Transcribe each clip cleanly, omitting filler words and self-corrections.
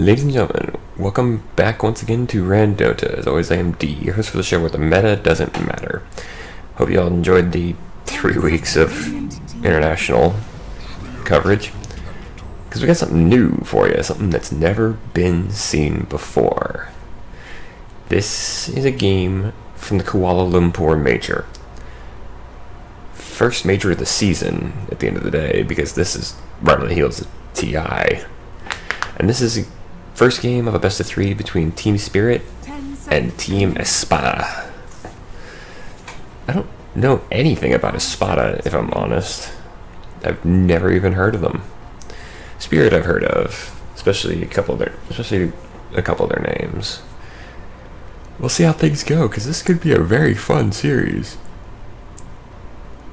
Ladies and gentlemen, welcome back once again to RanDOTA. As always, I am D, your host for the show where the meta doesn't matter. Hope you all enjoyed the 3 weeks of international coverage, because we got something new for you, something that's never been seen before. This is a game from the Kuala Lumpur Major. First major of the season at the end of the day, because this is right on the heels of TI. And this is the first game of a best of 3 between Team Spirit and Team Espada. I don't know anything about Espada, if I'm honest. I've never even heard of them. Spirit I've heard of, especially a couple of their names. We'll see how things go, because this could be a very fun series.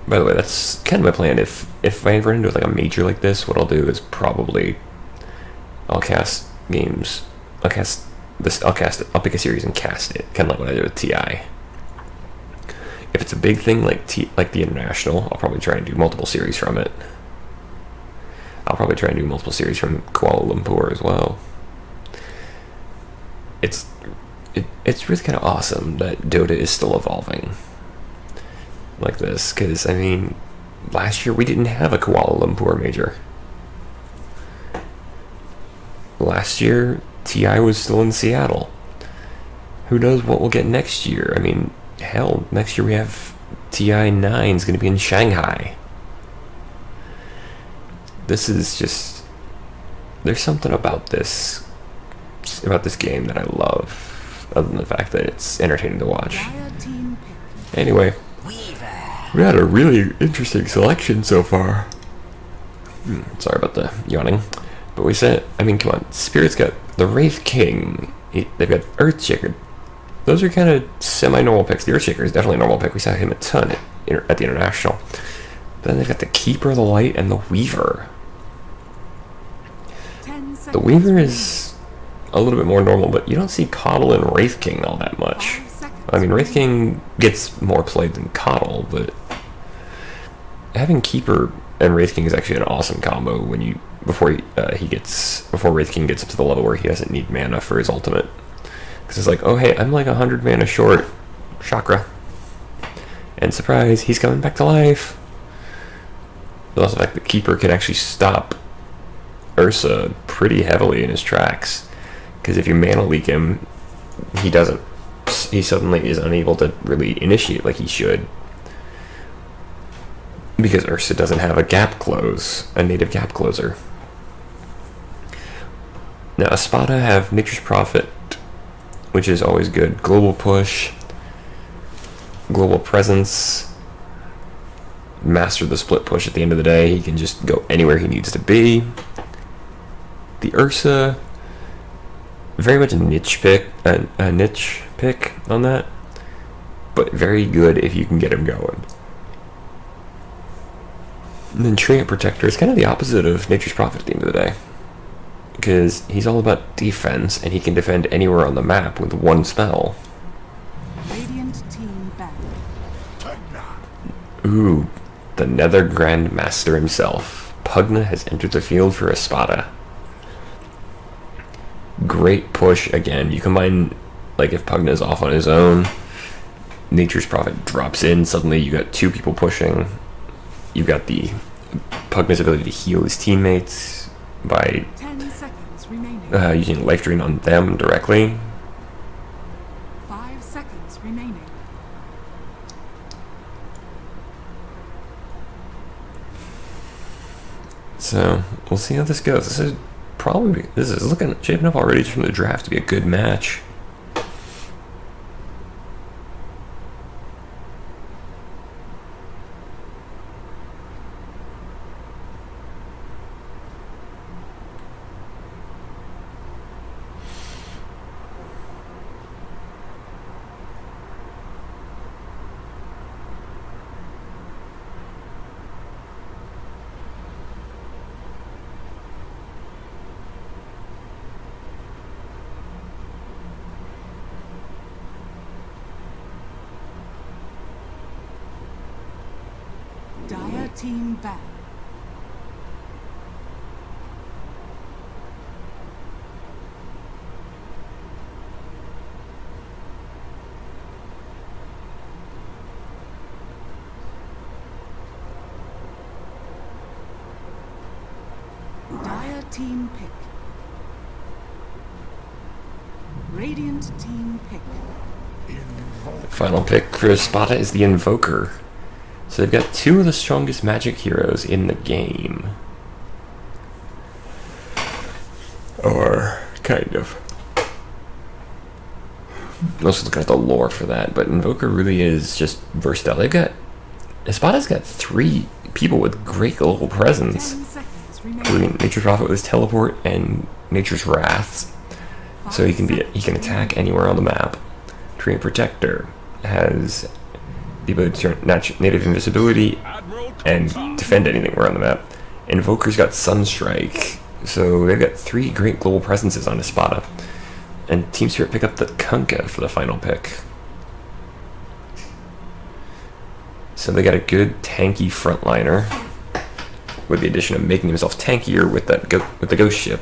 By the way, that's kind of my plan. If I run into like a major like this, what I'll do is probably I'll cast games. I'll pick a series and cast it, kind of like what I did with TI. If it's a big thing like the International, I'll probably try and do multiple series from it. I'll probably try and do multiple series from Kuala Lumpur as well. It's really kind of awesome that Dota is still evolving like this, because I mean, last year we didn't have a Kuala Lumpur major. Last year, TI was still in Seattle. Who knows what we'll get next year? I mean, hell, next year we have TI 9 is going to be in Shanghai. This is just... There's something about this game that I love, other than the fact that it's entertaining to watch. Anyway, we had a really interesting selection so far. Sorry about the yawning. But we said, I mean, come on, Spirit's got the Wraith King, they've got Earthshaker. Those are kind of semi-normal picks. The Earthshaker is definitely a normal pick. We saw him a ton at the International. Then they've got the Keeper of the Light and the Weaver. The Weaver is a little bit more normal, but you don't see Coddle and Wraith King all that much. I mean, Wraith King gets more played than Coddle, but having Keeper and Wraith King is actually an awesome combo when before Wraith King gets up to the level where he doesn't need mana for his ultimate. Because it's like, oh hey, I'm like 100 mana short. Chakra. And surprise, he's coming back to life. But also the fact that Keeper can actually stop Ursa pretty heavily in his tracks. Because if you mana leak him, he doesn't. He suddenly is unable to really initiate like he should. Because Ursa doesn't have a native gap closer. Now, Espada have Nature's Prophet, which is always good. Global Push, Global Presence, Master the Split Push at the end of the day. He can just go anywhere he needs to be. The Ursa, very much a niche pick on that, but very good if you can get him going. And then Trinket Protector is kind of the opposite of Nature's Prophet at the end of the day, because he's all about defense, and he can defend anywhere on the map with one spell. Radiant team back. Ooh, the Nether Grand Master himself. Pugna has entered the field for Espada. Great push again. You combine, like if Pugna is off on his own, Nature's Prophet drops in, suddenly you got 2 people pushing. You've got the Pugna's ability to heal his teammates by 10 seconds remaining. using Life Drain on them directly. 5 seconds remaining. So we'll see how this goes. This is shaping up already just from the draft to be a good match. Dire team back. team pick. Radiant team pick. Final pick for Espada is the Invoker. So they've got two of the strongest magic heroes in the game. Or, kind of. Let's look at the lore for that, but Invoker really is just versatile. Espada's got 3 people with great global 10 presence, seconds including remaining. Nature's Prophet with his teleport and Nature's Wrath. So he can attack anywhere on the map. Tree Protector has the ability to turn native invisibility and defend anywhere on the map. Invoker's got Sunstrike, so they've got 3 great global presences on Espada. And Team Spirit pick up the Kunkka for the final pick. So they got a good tanky frontliner, with the addition of making himself tankier with the ghost ship.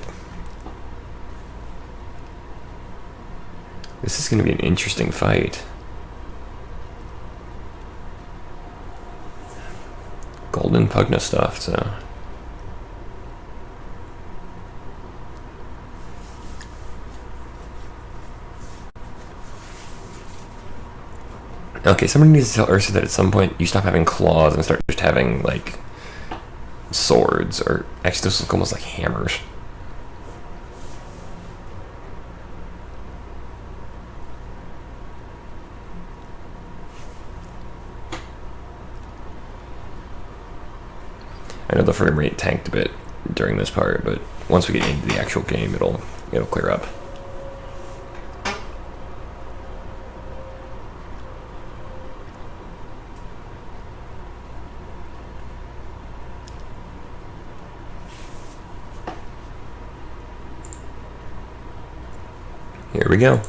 This is going to be an interesting fight. Golden Pugna stuff, so. Okay, somebody needs to tell Ursa that at some point you stop having claws and start just having, like, swords, or actually those look almost like hammers. I know the frame rate tanked a bit during this part, but once we get into the actual game, it'll clear up. Here we go.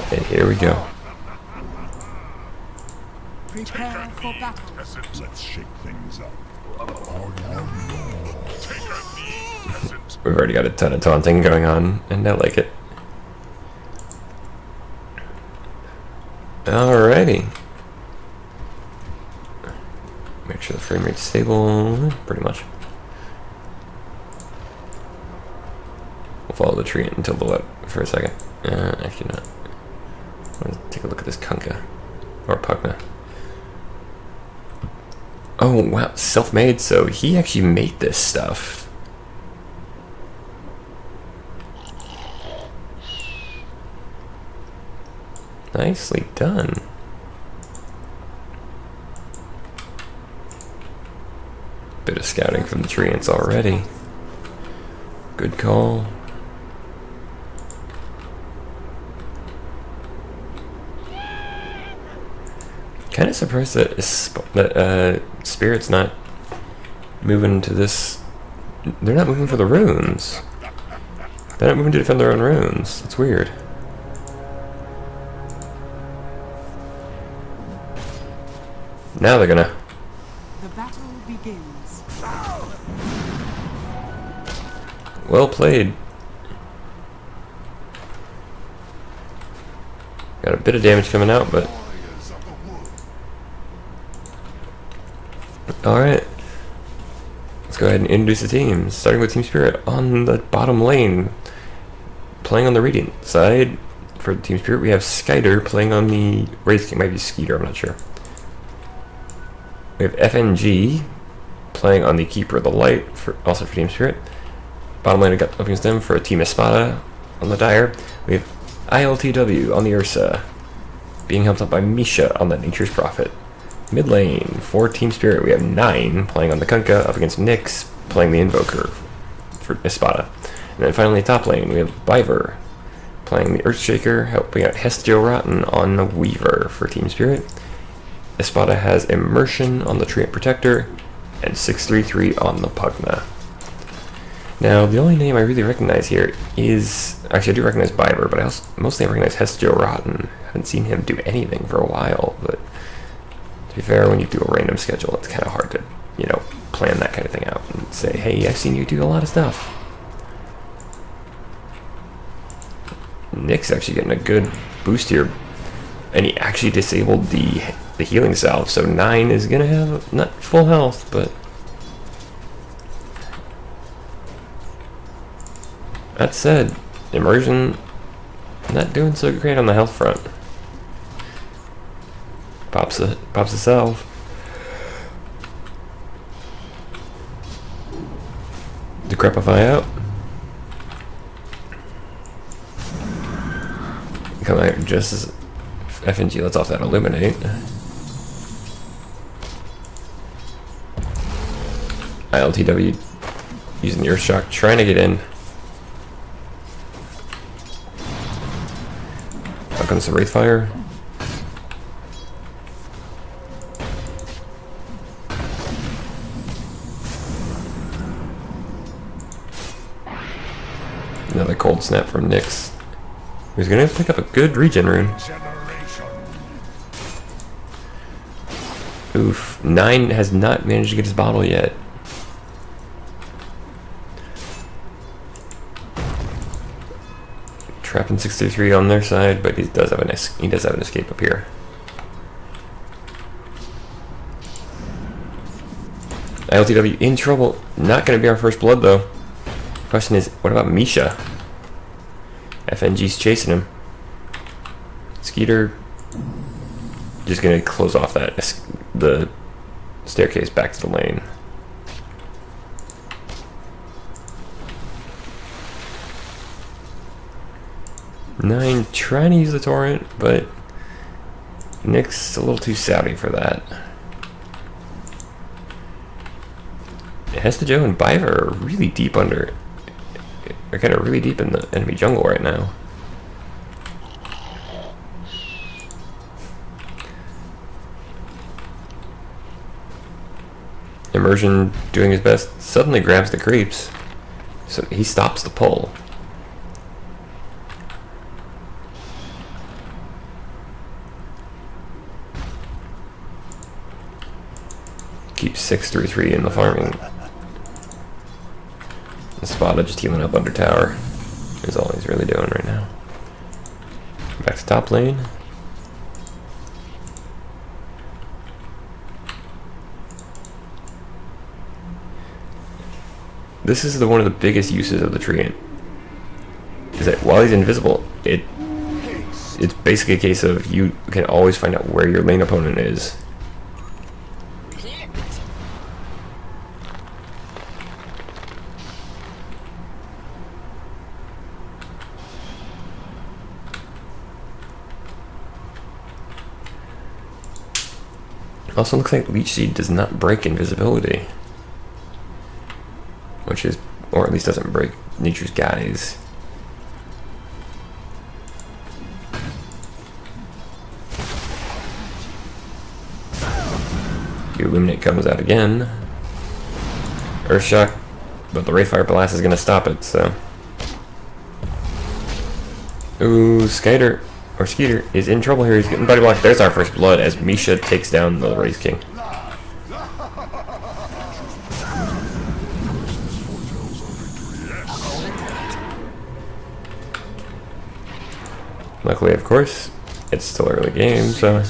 And here we go. Prepare for battle. Let's shake things up. We've already got a ton of taunting going on, and I like it. Alrighty. Make sure the frame rate's stable, pretty much. We'll follow the tree until the left for a second. Actually not. Let's take a look at this Kunkka. Or Pugna. Oh wow, self-made, so he actually made this stuff. Nicely done. Bit of scouting from the treants already. Good call. Kind of surprised that Spirit's not moving to this. They're not moving for the runes. They're not moving to defend their own runes. It's weird. Now they're gonna. The battle begins. Well played. Got a bit of damage coming out, but. Alright. Let's go ahead and introduce the teams. Starting with Team Spirit on the bottom lane. Playing on the Radiant side. For Team Spirit, we have Skyder playing on the Wraith King. Might be Skeeter, I'm not sure. We have FNG playing on the Keeper of the Light, also for Team Spirit. Bottom lane, we got up against them for Team Espada on the Dire. We have ILTW on the Ursa, being helped out by Misha on the Nature's Prophet. Mid lane, for Team Spirit, we have 9 playing on the Kunkka, up against Nyx playing the Invoker for Espada. And then finally, top lane, we have Biver playing the Earthshaker, helping out HeStEJoE-RoTTeN on the Weaver for Team Spirit. Espada has Immersion on the Treant Protector, and 633 on the Pugna. Now, the only name I really recognize here is... Actually, I do recognize Biver, but I also mostly recognize HeStEJoE-RoTTeN. I haven't seen him do anything for a while, but... To be fair, when you do a random schedule, it's kind of hard to, plan that kind of thing out and say, hey, I've seen you do a lot of stuff. Nick's actually getting a good boost here, and he actually disabled the healing salve, so 9 is gonna have not full health, but that said, immersion not doing so great on the health front. Pops a salve. Decrepify out. Come out just as FNG lets off that illuminate. ILTW using the Earth Shock, trying to get in. Out comes the Wraithfire. Another cold snap from Nyx. He's gonna pick up a good regen rune. Oof. 9 has not managed to get his bottle yet. Trapping 63 on their side, but he does have an escape up here. ILTW in trouble. Not gonna be our first blood though. Question is, what about Misha? FNG's chasing him. Skeeter just gonna close off the staircase back to the lane. Nine trying to use the torrent, but Nick's a little too savvy for that. HeStEJoE and Biver are really deep under. They're kind of really deep in the enemy jungle right now. Immersion doing his best, suddenly grabs the creeps, so he stops the pull. Keeps 6-3-3 in the farming. Espada just healing up under tower is all he's really doing right now. Back to top lane. This is one of the biggest uses of the treant. Is that while he's invisible, it's basically a case of you can always find out where your lane opponent is. Also looks like Leech Seed does not break invisibility. Which is, or at least doesn't break Nature's Guise. The Illuminate comes out again. Earthshock, but the Wraithfire Blast is going to stop it, so. Ooh, Skeeter is in trouble here. He's getting body blocked. There's our first blood as Misha takes down the Wraith King. Luckily, of course, it's still early game, so.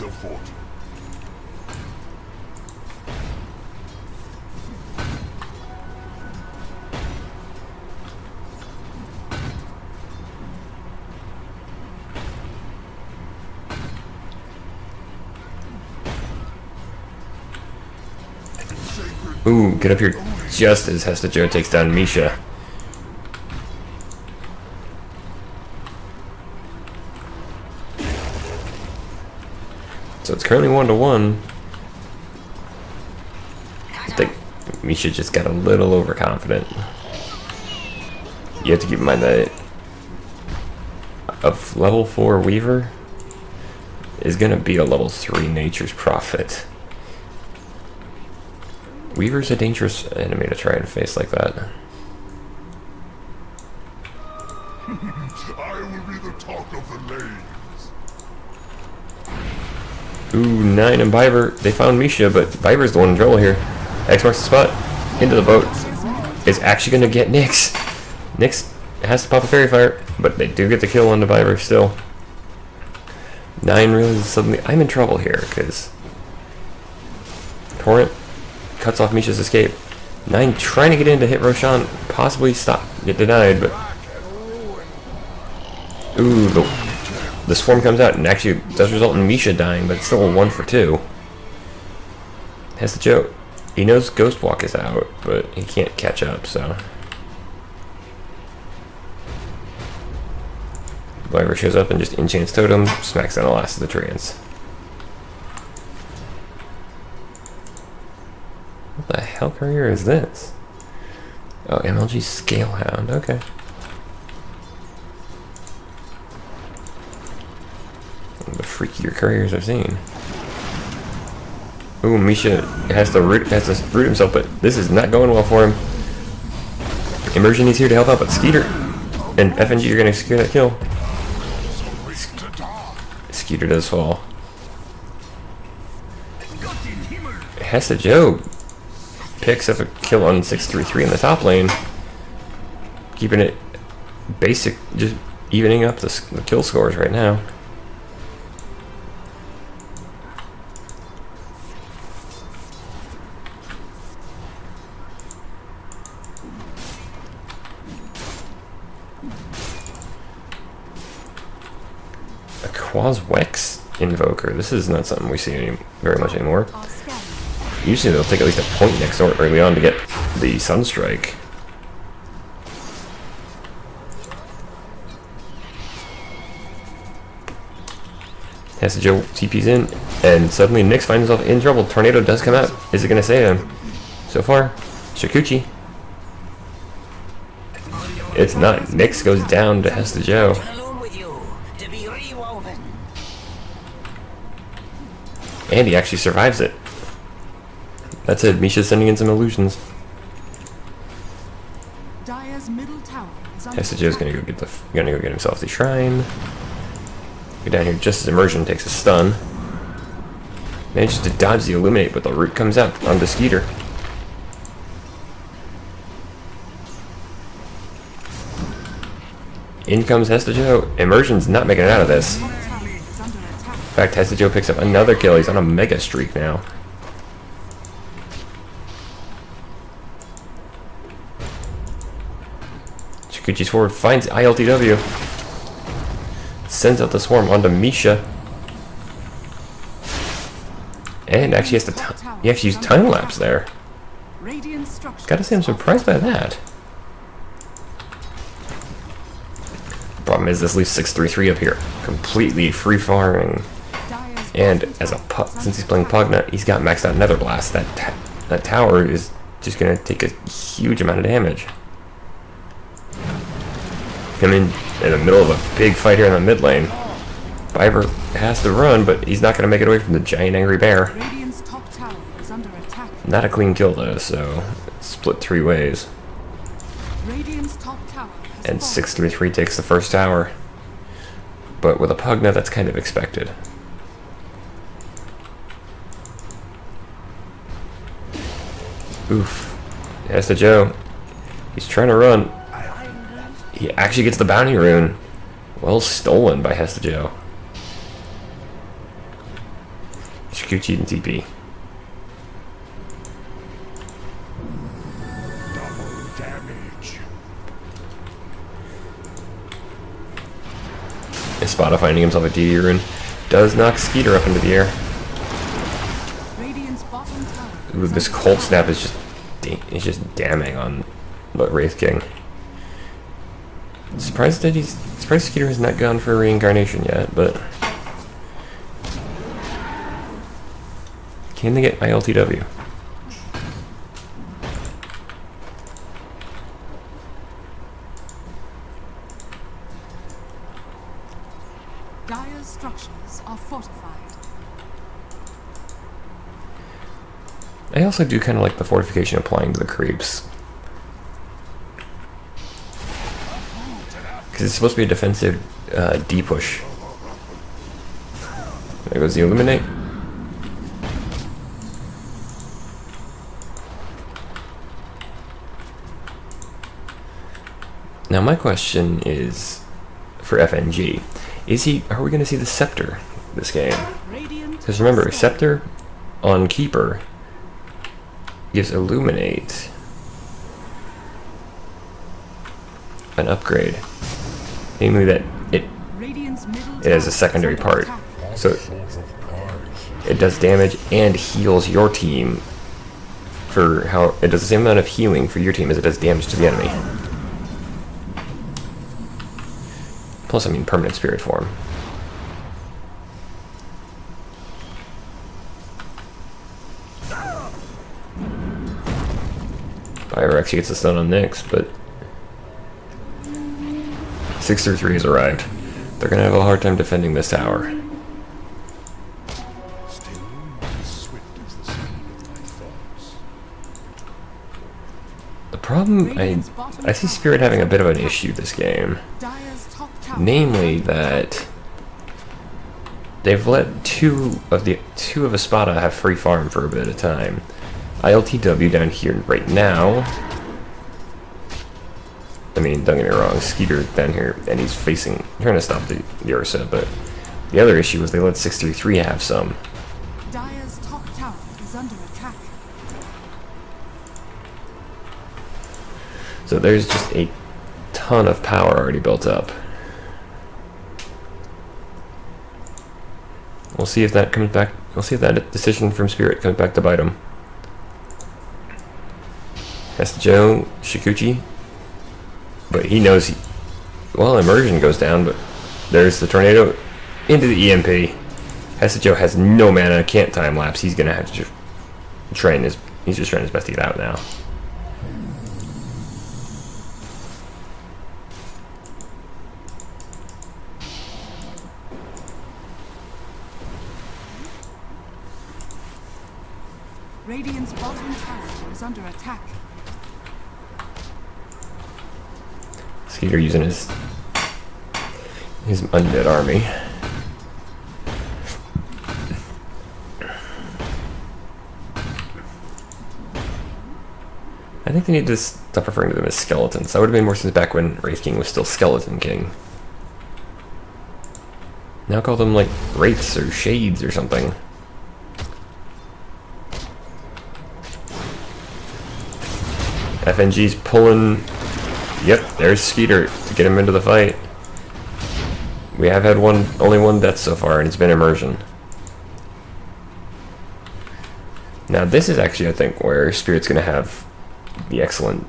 Ooh, get up here just as HeStEJoE takes down Misha. So it's currently 1-1. I think Misha just got a little overconfident. You have to keep in mind that a level 4 Weaver is going to be a level 3 Nature's Prophet. Weaver's a dangerous enemy to try and face like that. I will be the talk of the lanes. Ooh, 9 and Biver. They found Misha, but Biver's the one in trouble here. X marks the spot. into the boat is actually going to get Nyx. Nyx has to pop a fairy fire, but they do get the kill on the Viper still. 9 really suddenly... I'm in trouble here, because... Torrent cuts off Misha's escape. 9 trying to get in to hit Roshan, possibly get denied, but... Ooh, the swarm comes out and actually does result in Misha dying, but it's still a 1 for 2. HeStEJoE, he knows Ghost Walk is out, but he can't catch up, so... Viper shows up and just enchants Totem, smacks down the last of the Treants. What the hell courier is this? Oh, MLG Scalehound, okay. The freakier couriers I've seen. Ooh, Misha has to root himself, but this is not going well for him. Immersion is here to help out, but Skeeter and FNG are going to secure that kill. Skeeter does fall. HeStEJoE picks up a kill on 633 in the top lane, keeping it basic, just evening up the kill scores right now. Quaswex Invoker. This is not something we see very much anymore. Usually they'll take at least a point next door early on to get the Sunstrike. HeStEJoE TP's in, and suddenly Nyx finds himself in trouble. Tornado does come out. Is it going to save him? So far, Shakuchi. It's not. Nyx goes down to HeStEJoE. And he actually survives it. That's it. Misha's sending in some illusions. HeStEJoE's gonna go get himself the shrine. Go down here just as Immersion takes a stun. Manages to dodge the Illuminate, but the root comes out onto Skeeter. In comes HeStEJoE. Immersion's not making it out of this. In fact, HeStEJoE picks up another kill. He's on a mega streak now. Shakuchi's forward, finds ILTW. Sends out the swarm onto Misha. And actually has to he actually used time lapse there. Gotta say, I'm surprised by that. Problem is, this leaves 633 up here, completely free farming. And as since he's playing Pugna, he's got maxed out Nether Blast. That tower is just gonna take a huge amount of damage. Come in the middle of a big fight here in the mid lane. Viper has to run, but he's not gonna make it away from the giant angry bear. Not a clean kill though, so it's split 3 ways. And 633 takes the first tower. But with a Pugna, that's kind of expected. Oof. HeStEJoE. He's trying to run. He actually gets the bounty rune. Well stolen by HeStEJoE. Shakuchi and TP. Double damage. Espada finding himself a DD rune. Does knock Skeeter up into the air. Ooh, this cold snap is just damning on the Wraith King. Surprised Skeeter has not gone for reincarnation yet, but can they get ILTW? Dire's structures are fortified. I also do kind of like the fortification applying to the creeps. Because it's supposed to be a defensive D-push. There goes the Illuminate. Now my question is for FNG. Are we going to see the Scepter this game? Because remember, Scepter on Keeper gives Illuminate an upgrade. Namely that it has a secondary part. So it does damage and heals your team for how it does the same amount of healing for your team as it does damage to the enemy. Plus, I mean, permanent spirit form. Fire actually gets a stun on Nyx, but 633 has arrived. They're gonna have a hard time defending this tower. The problem, I see Spirit having a bit of an issue this game. Namely that they've let two of Espada have free farm for a bit of time. ILTW down here right now. I mean, don't get me wrong, Skeeter down here, and he's trying to stop the Ursa, but the other issue was they let 633 have some. Dire's top tower is under attack. So there's just a ton of power already built up. We'll see if that comes back. We'll see if that decision from Spirit comes back to bite him. HeStEJoE, Shikuchi. But he knows well, immersion goes down, but there's the tornado into the EMP. HeStEJoE has no mana, can't time lapse. He's gonna have to just he's just trying his best to get out now. Radiant's bottom tower is under attack. Skeeter using his undead army. I think they need to stop referring to them as skeletons. That would have made more sense back when Wraith King was still Skeleton King. Now call them like Wraiths or Shades or something. FNG's pulling. Yep, there's Skeeter to get him into the fight. We have had only one death so far, and it's been immersion. Now this is actually, I think, where Spirit's going to have the excellent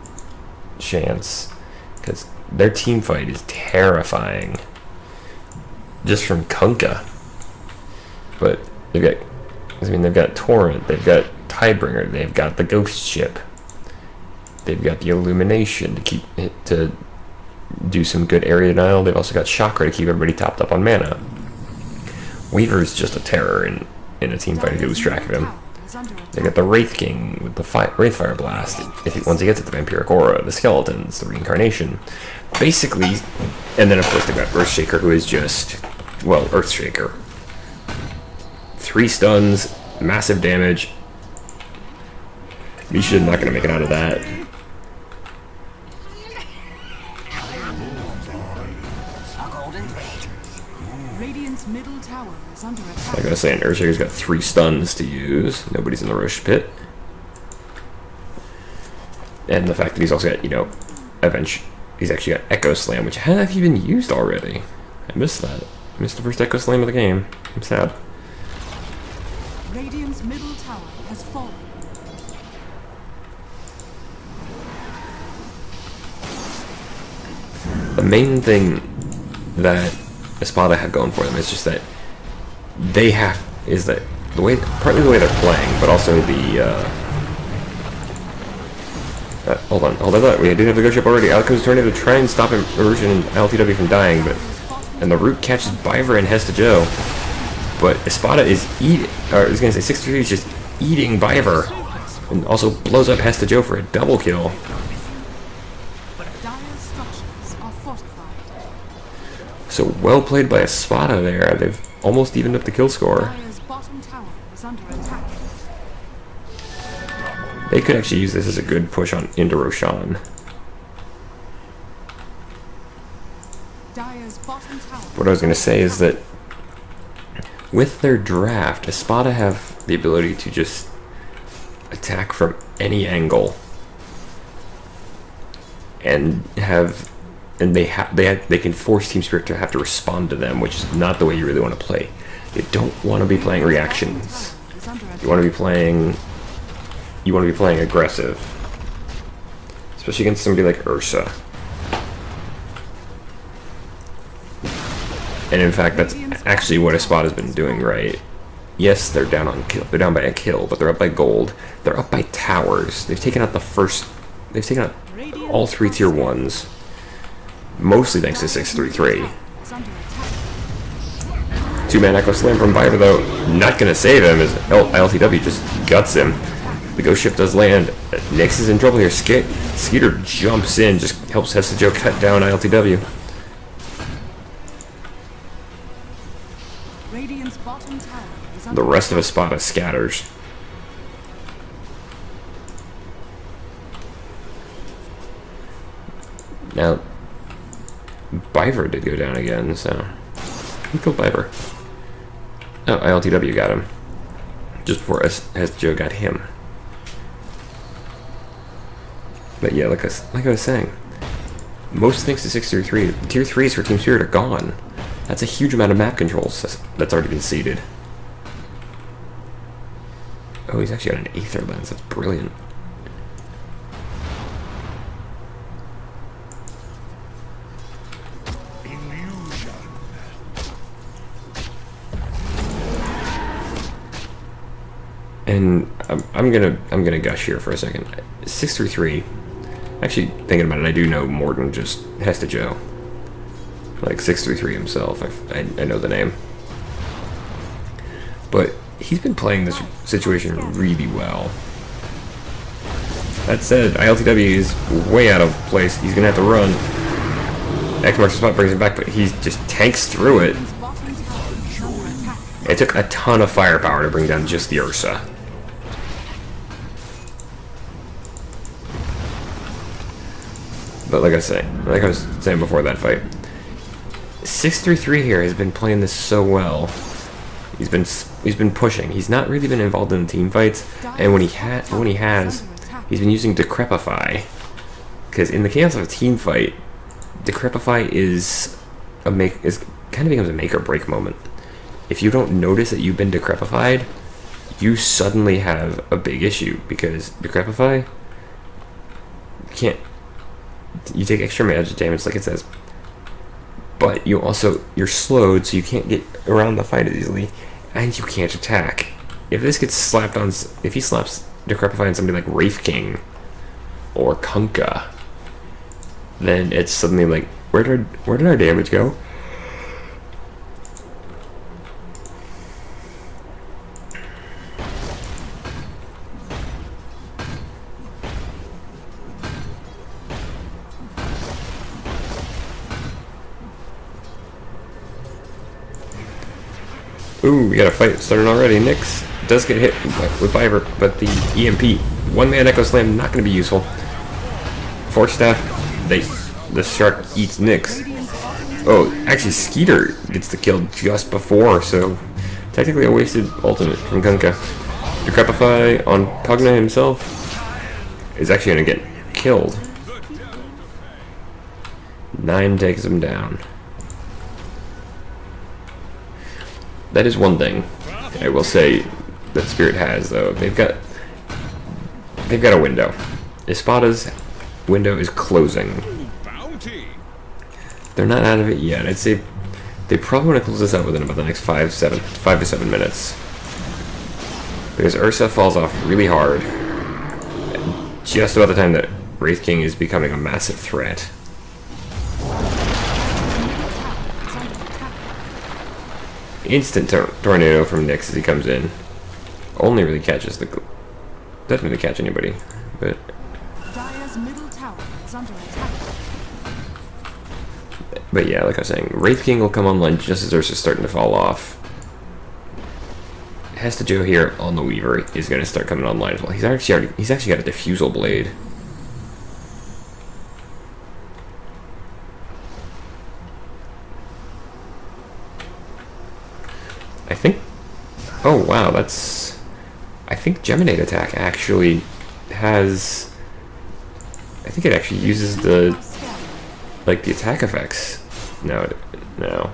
chance, because their team fight is terrifying, just from Kunkka. But they've got Torrent, they've got Tidebringer, they've got the Ghost Ship. They've got the Illumination to do some good area denial. They've also got Chakra to keep everybody topped up on mana. Weaver's just a terror in a team fight if you lose track of him. They got the Wraith King with the Wraithfire Blast. Once he gets it, the Vampiric Aura, the Skeletons, the Reincarnation. Basically, and then of course they've got Earthshaker, who is just, well, Earthshaker. 3 stuns, massive damage. Misha's not going to make it out of that. Radiant's middle tower is under attack. Like I was saying, Earthshaker's got 3 stuns to use. Nobody's in the Rosh Pit. And the fact that he's also got, he's actually got Echo Slam, which has actually been used already. I missed that. I missed the first Echo Slam of the game. I'm sad. Radiant's middle tower has fallen. The main thing that Espada have going for them is just that partly the way they're playing, but also the hold on, we did have the Ghost Ship already. Out comes Tornado to try and stop Immersion and LTW from dying, and the Root catches Biver and HeStEJoE, but Espada is I was gonna say 6-3 is just eating Biver, and also blows up HeStEJoE for a double kill. Dire's structures are fortified. So well played by Espada there. They've almost evened up the kill score. Dire's bottom tower is under attack. They could actually use this as a good push into Roshan. what I was going to say is that with their draft, Espada have the ability to just attack from any angle, and they can force Team Spirit to have to respond to them, which is not the way you really want to play. You don't want to be playing reactions. You want to be playing aggressive, especially against somebody like Ursa. And in fact, that's actually what Espada has been doing, right? Yes, they're down on kill. They're down by a kill, but they're up by gold. They're up by towers. They've taken out They've taken out all 3 tier 1s, mostly thanks to 633. 2-man Echo Slam from Viper, though, not gonna save him as LTW just guts him. The ghost ship does land. Nyx is in trouble here. Skeeter jumps in, just helps HeStEJoE cut down ILTW. The rest of Espada scatters. Now, Viper did go down again, so who killed Viper? Oh, ILTW got him just before HeStEJoE got him. But yeah, like I was saying, most thanks to 633, tier 3s for Team Spirit are gone. That's a huge amount of map controls that's already been seeded. Oh, he's actually got an Aether lens. That's brilliant. Illusion. And I'm gonna gush here for a second. 633. Actually, thinking about it, I do know more than just HeStEJoE. Like 633 himself, I know the name. But he's been playing this situation really well. That said, ILTW is way out of place. He's gonna have to run. X marks the spot, brings him back, but he just tanks through it. It took a ton of firepower to bring down just the Ursa. But like I was saying before that fight, 633 here has been playing this so well. He's been pushing. He's not really been involved in the team fights, and when he has, he's been using Decrepify. Because in the chaos of a team fight, Decrepify kind of becomes a make or break moment. If you don't notice that you've been Decrepified, you suddenly have a big issue, because Decrepify you take extra magic damage like it says, but you're slowed, so you can't get around the fight as easily, and you can't attack. If he slaps Decrepify on somebody like Wraith King or Kunkka, then it's suddenly like, where did our damage go? Ooh, we got a fight starting already. Nyx does get hit with Viper, but the EMP, 1-man Echo Slam, not going to be useful. Force Staff, the shark eats Nyx. Oh, actually Skeeter gets the kill just before, so technically a wasted ultimate from Kunkka. Decrepify on Pugna himself is actually going to get killed. 9 takes him down. That is one thing I will say that Spirit has, though. They've got a window. Espada's window is closing. They're not out of it yet. I'd say they probably want to close this out within about the next 5 to 7 minutes. Because Ursa falls off really hard just about the time that Wraith King is becoming a massive threat. Instant tornado from Nyx as he comes in. Only really catches doesn't really catch anybody, but Dire's middle tower is under attack. But yeah, like I was saying, Wraith King will come online just as Ursa's starting to fall off. HeStEJoE here on the Weaver is going to start coming online as well. He's actually got a Diffusal Blade. I think... Oh, wow, that's... I think Geminate attack actually has... I think it actually uses the... like, the attack effects. No, no.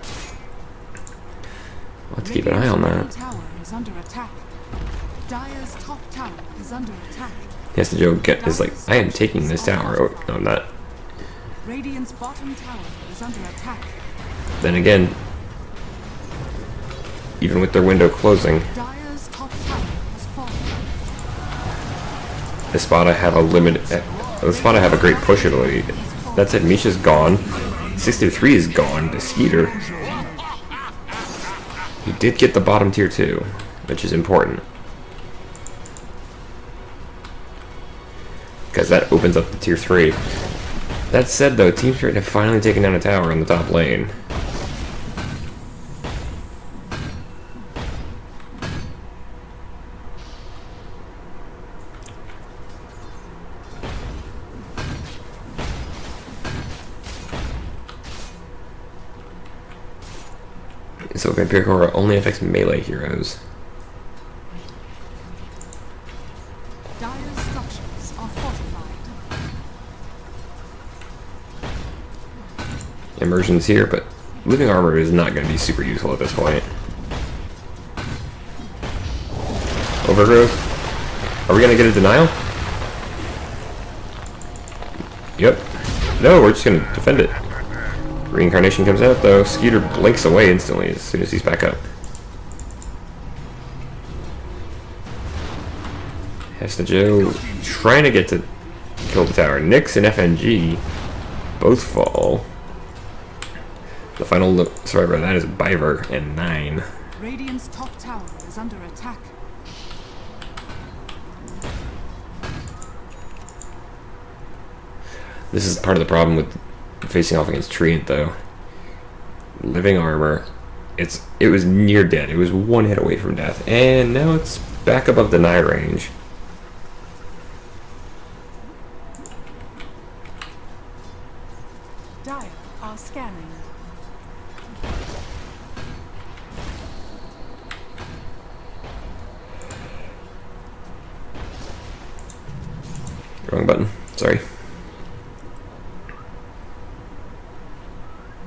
We'll have to keep an eye on that. Tower is under attack. Dire's top tower is under attack. HeStEJoE is like, I am taking this tower. Oh, no, I'm not. Radiant's bottom tower is under attack. Then again, even with their window closing, Dire's top tower has fallen. Espada have a limit. Espada have a great push ability. That said, Misha's gone. 63 is gone. The Skeeter. He did get the bottom tier 2, which is important. Because that opens up the tier 3. That said, though, Team Spirit have finally taken down a tower in the top lane. So Vampiric Aura only affects melee heroes. Dire's structures are fortified. Immersion's here, but living armor is not going to be super useful at this point. Overgrowth. Are we going to get a denial? Yep. No, we're just going to defend it. Reincarnation comes out, though. Skeeter blinks away instantly as soon as he's back up. HeStEJoE trying to get to kill the tower. Nyx and FNG both fall. The final survivor of that is Biver and 9. Radiant's top tower is under attack. This is part of the problem with facing off against Treant, though. Living armor. It was near dead. It was one hit away from death. And now it's back above the deny range. Dire are scanning. Wrong button. Sorry.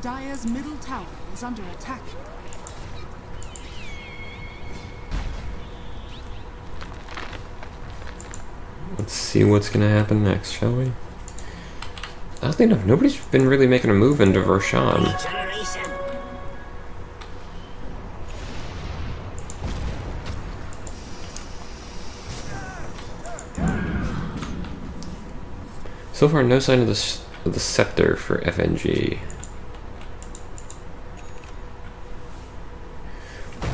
Dire's middle tower is under attack. Let's see what's gonna happen next, shall we? Oddly enough, nobody's been really making a move into Roshan. So far, no sign of the scepter for FNG.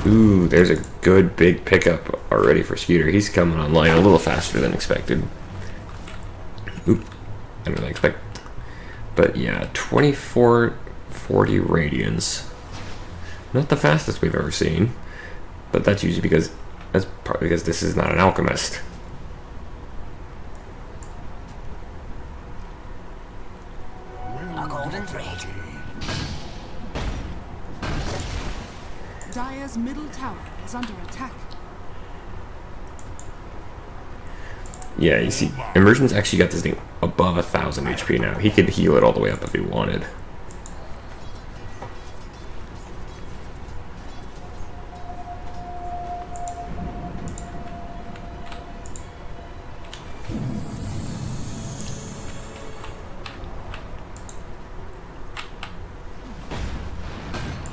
Ooh, there's a good big pickup already for Skeeter. He's coming online a little faster than expected. Oop, I didn't expect. But yeah, 2440 radians. Not the fastest we've ever seen, but that's usually because this is not an alchemist. A golden thread. Dire's middle tower is under attack. Yeah, you see, Immersion's actually got this thing above 1,000 HP now. He could heal it all the way up if he wanted.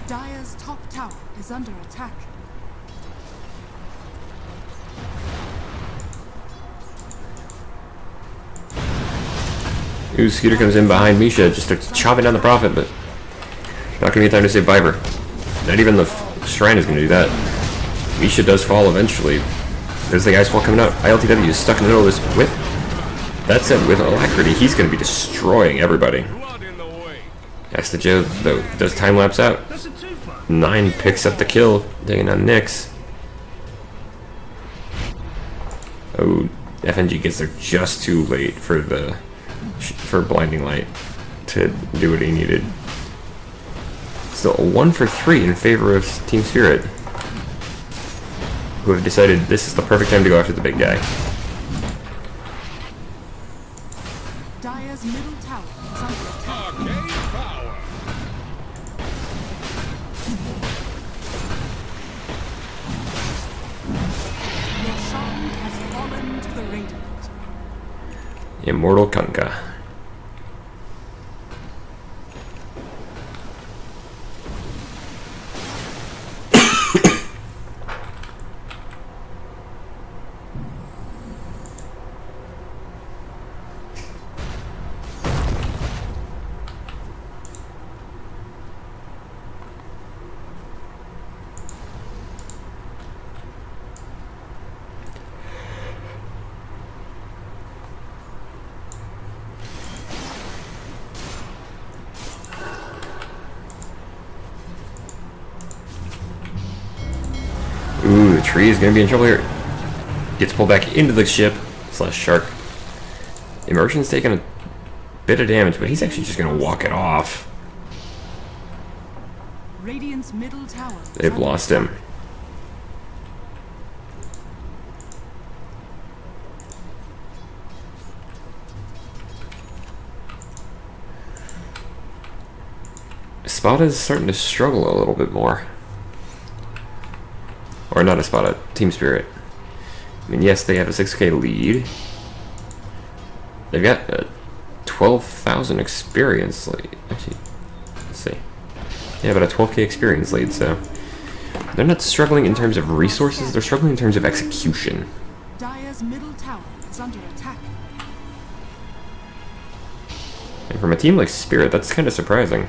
Dire's top tower is under attack. Ooh, Skeeter comes in behind Misha, just starts chopping down the Prophet, but not gonna be time to save Viper. Not even the Shrine is gonna do that. Misha does fall eventually. There's the Ice Wall coming out. ILTW is stuck in the middle of this with. That said, with Alacrity, he's gonna be destroying everybody. HeStEJoE, though, does time lapse out. 9 picks up the kill, taking on Nyx. Oh, FNG gets there just too late for Blinding Light to do what he needed. Still a 1 for 3 in favor of Team Spirit. who have decided this is the perfect time to go after the big guy. Dire's middle tower is under attack. Arcane power. Your song has fallen to the radiant. Immortal Kunkka. Ooh, the tree is gonna be in trouble here. Gets pulled back into the ship / shark. Immersion's taking a bit of damage, but he's actually just gonna walk it off. Radiant's middle tower. is They've under lost him. attack. Espada is starting to struggle a little bit more. Or not Espada, Team Spirit. I mean, yes, they have a 6k lead. They've got a 12,000 experience lead. Actually, let's see. Yeah, but a 12k experience lead, so they're not struggling in terms of resources, they're struggling in terms of execution. Dire's middle tower is under attack. And from a team like Spirit, that's kind of surprising.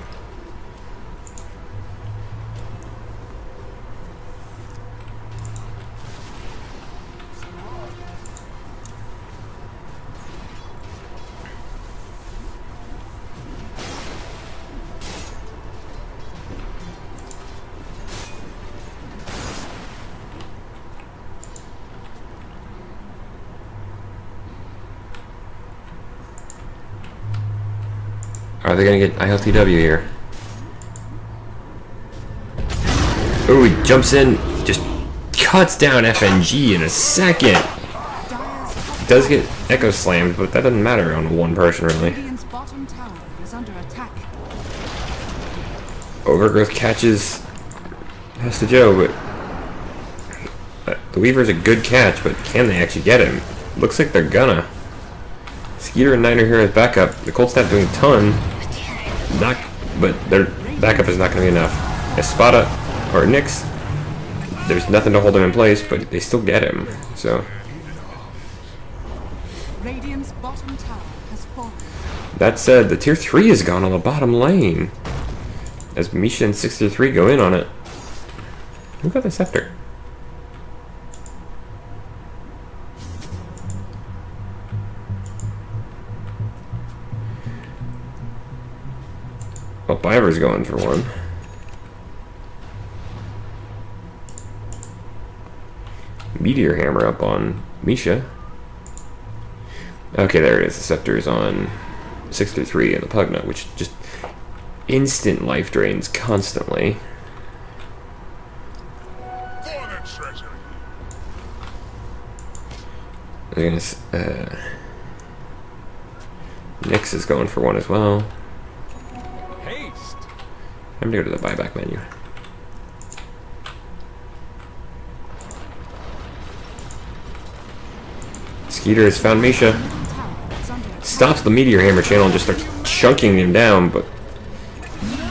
Are they gonna get ILTW here? Oh, he jumps in, just cuts down FNG in a second. Does get Echo Slammed, but that doesn't matter on one person, really. Radiant's bottom tower is under attack. Overgrowth catches HeStEJoE, but the Weaver's a good catch, but can they actually get him? Looks like they're gonna. Skeeter and Niner here as backup. The Cold Snap doing a ton. Not, but their backup is not going to be enough. Espada or Nyx, there's nothing to hold him in place, but they still get him. So Radiant's bottom tower has fallen. that said, the tier 3 is gone on the bottom lane. As Misha and 63 go in on it. Who got the scepter? Well, Biver's going for one. Meteor Hammer up on Misha. Okay, there it is. The Scepter's on 633 and the Pugna, which just instant life drains constantly. For the treasure. Nyx is going for one as well. Haste. I'm gonna go to the buyback menu. Skeeter has found Misha. Stops the Meteor Hammer channel and just starts chunking him down, but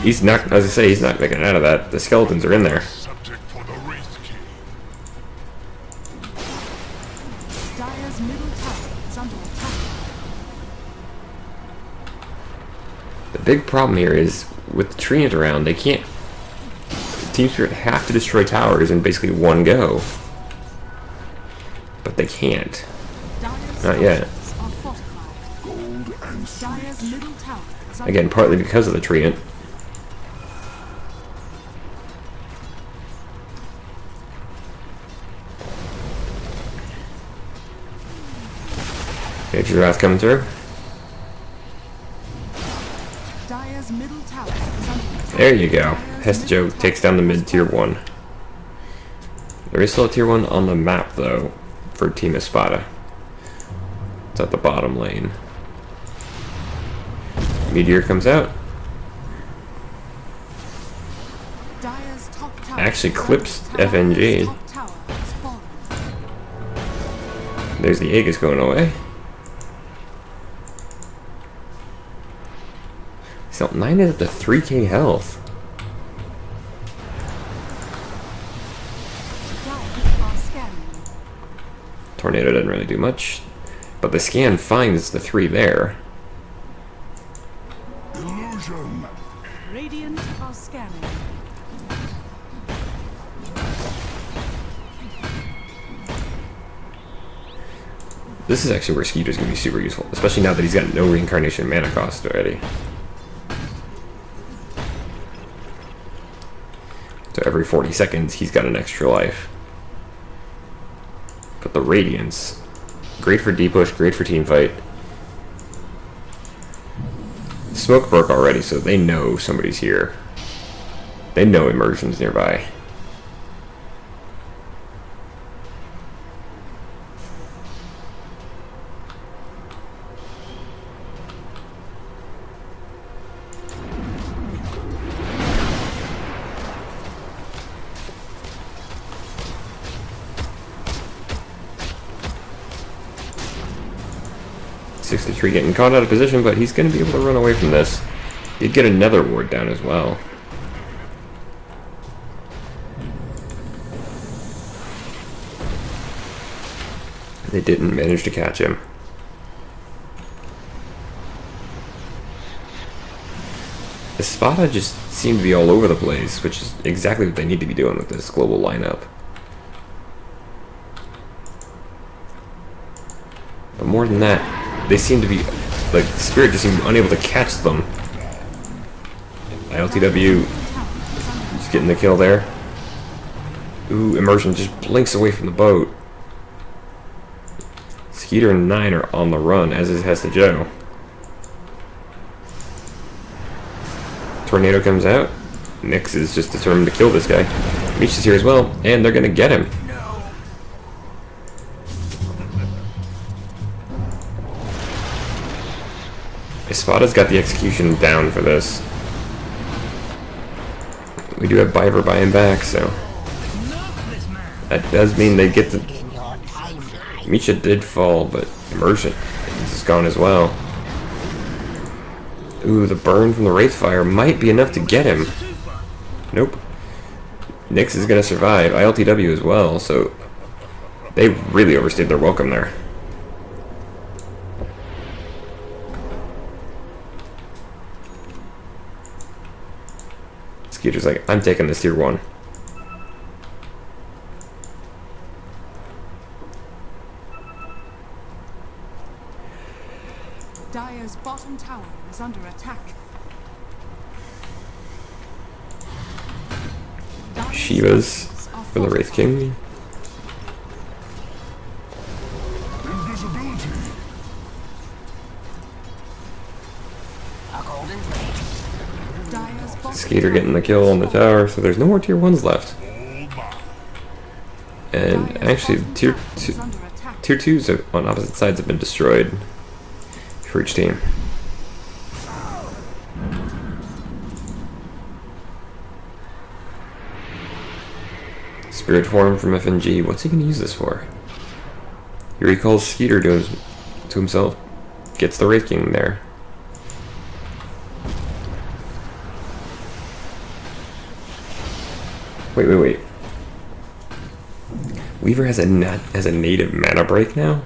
he's not, as I say, he's not making it out of that. The skeletons are in there. Subject for the Wraith King. Dire's middle tower is under attack. The big problem here is with the treant around, they can't. Team Spirit have to destroy towers in basically one go, but they can't. Dire's Not yet. structures are fortified. Gold and Dire's middle tower is under Again, partly because of the treant. Nature's Wrath coming through. Dire's middle tower is under attack. There you go. HeStEJoE takes down the mid tier 1. There is still a tier 1 on the map, though, for Team Espada. It's at the bottom lane. Meteor comes out. Dire's top tower Actually is under clips attack. FNG. Top tower has fallen. There's the Aegis going away. So 9 is at the 3k health. Dire are scanning. Tornado doesn't really do much. But the scan finds the 3 there. Illusion. Radiant are scanning. This is actually where SquaddiesJoe's going to be super useful. Especially now that he's got no reincarnation mana cost already. So every 40 seconds he's got an extra life. But the Radiance, great for D-push, great for team fight. Smoke broke already, so they know somebody's here. They know immersion's nearby. .63 getting caught out of position, but he's going to be able to run away from this. He'd get another ward down as well. They didn't manage to catch him. Espada just seemed to be all over the place, which is exactly what they need to be doing with this global lineup. But more than that, they seem to be, like, Spirit just seemed unable to catch them. ILTW just getting the kill there. Ooh, Immersion just blinks away from the boat. Skeeter and 9 are on the run, as is HeStEJoE. Tornado comes out. Nyx is just determined to kill this guy. Meech is here as well, and they're gonna get him. Espada's got the execution down for this. We do have Biver buying back, so that does mean they get the. In your time. Misha did fall, but Immersion is gone as well. Ooh, the burn from the Wraithfire might be enough to get him. Nope. Nyx is gonna survive. ILTW as well, so they really overstayed their welcome there. Skeeter's like, I'm taking this tier 1. Dire's bottom tower is under attack. Dire's Shiva's structures are for the Wraith fortified. King. Invisibility. A golden thread. Dire's bottom Skeeter tower getting the kill on the is fallen. tower, so there's no more tier 1s left. All mine. And Dire's actually, bottom tier tower is under attack. 2s on opposite sides have been destroyed for each team. Spirit form from FNG. What's he going to use this for? He recalls Skeeter to himself. Gets the Wraith King there. Wait. Weaver has a native mana break now?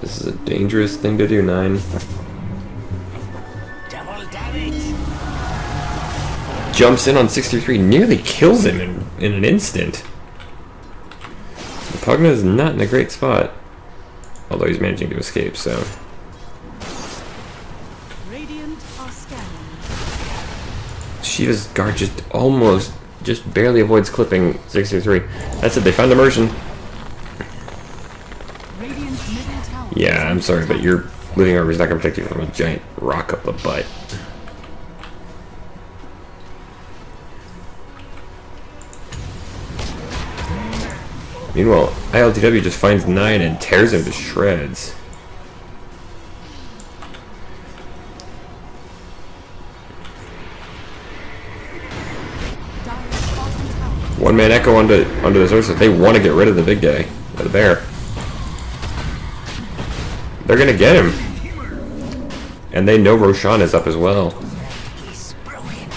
This is a dangerous thing to do, 9. Double damage. Jumps in on 63, nearly kills him in an instant. The Pugna is not in a great spot. Although he's managing to escape, so. are scanning. Shiva's guard just barely avoids clipping 623. That's it, they found immersion. Radiant's middle tower. Yeah, I'm sorry, but your living armor is not going to protect you from a giant rock up the butt. Meanwhile, ILTW just finds 9 and tears him to shreds. Dire's bottom tower. One man echo onto the sources. They want to get rid of the big guy, the bear. They're gonna get him, and they know Roshan is up as well. He's broken.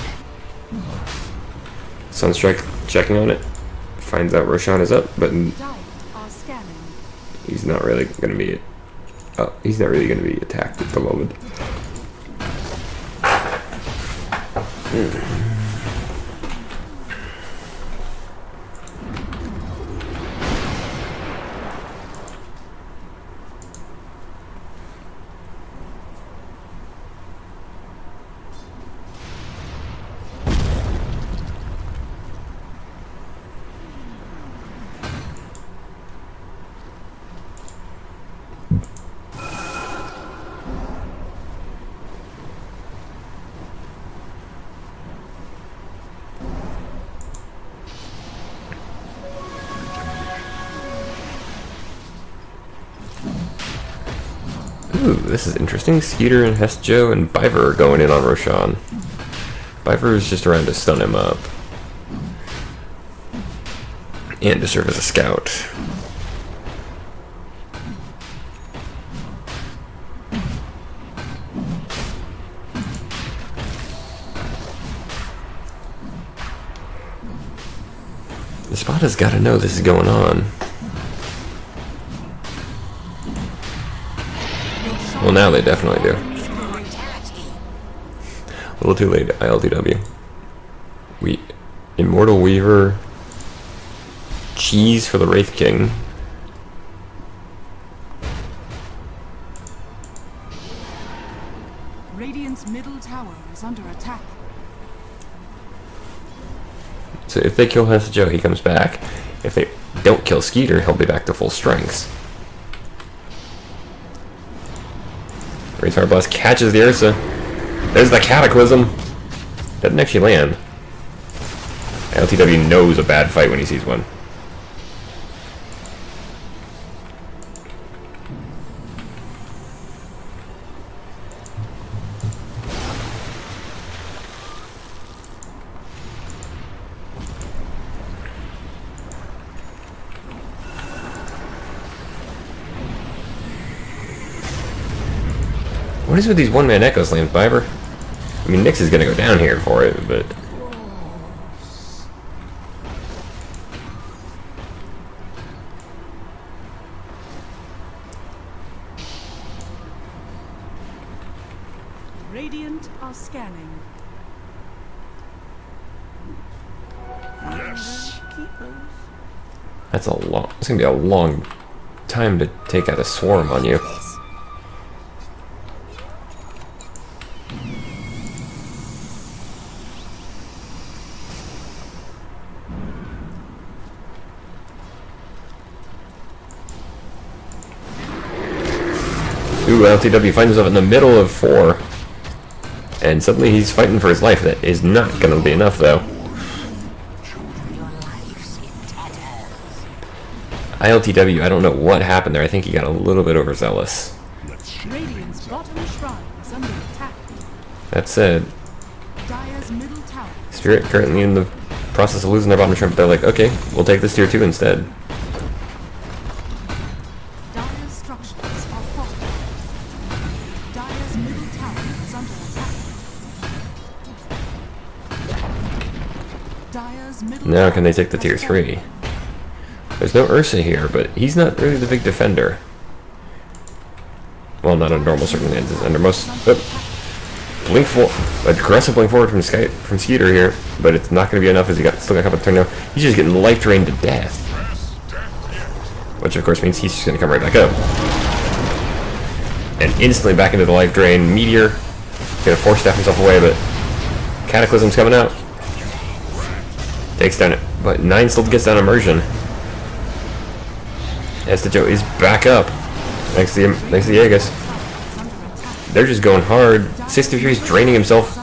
Sunstrike checking on it, finds out Roshan is up, but Dire are scanning. he's not really gonna be. He's not really gonna be attacked at the moment. Ooh, this is interesting. Skeeter and HeStEJoE and Biver are going in on Roshan. Biver is just around to stun him up. And to serve as a scout. Espada's gotta know this is going on. Well, now they definitely do. A little too late, ILTW. Immortal Weaver. Cheese for the Wraith King. Radiant's middle tower is under attack. So if they kill HeStEJoE, he comes back. If they don't kill Skeeter, he'll be back to full strength. Wraithfire Blast catches the Ursa. There's the Cataclysm. Doesn't actually land. LTW knows a bad fight when he sees one. What is with these one-man echo slams, Biver? I mean, Nyx is gonna go down here for it, but... Radiant are scanning. Yes. That's a long... It's gonna be a long time to take out a swarm on you. Ooh, LTW finds himself in the middle of 4. And suddenly he's fighting for his life. That is not going to be enough, though. Your life's in tatters. ILTW, I don't know what happened there. I think he got a little bit overzealous. Radiant's bottom shrine is under attack. That said, Dire's middle tower. Spirit currently in the process of losing their bottom shrimp. They're like, okay, we'll take this tier 2 instead. Dire's structures are fortified. Dire's middle tower is under attack. Dire's middle Now tower can they take the has tier fallen. 3? There's no Ursa here, but he's not really the big defender. Well, not under normal circumstances. Under most... Blink aggressive blink forward from Skeeter here, but it's not going to be enough as he still got a couple of turn now. He's just getting life drained to death. Which of course means he's just going to come right back up. And instantly back into the life drain. Meteor. Gonna force staff himself away, but Cataclysm's coming out. Takes down it, but 9 still gets down Immersion. HeStEJoE is back up. Thanks to the Aegis. They're just going hard. 63 is draining himself.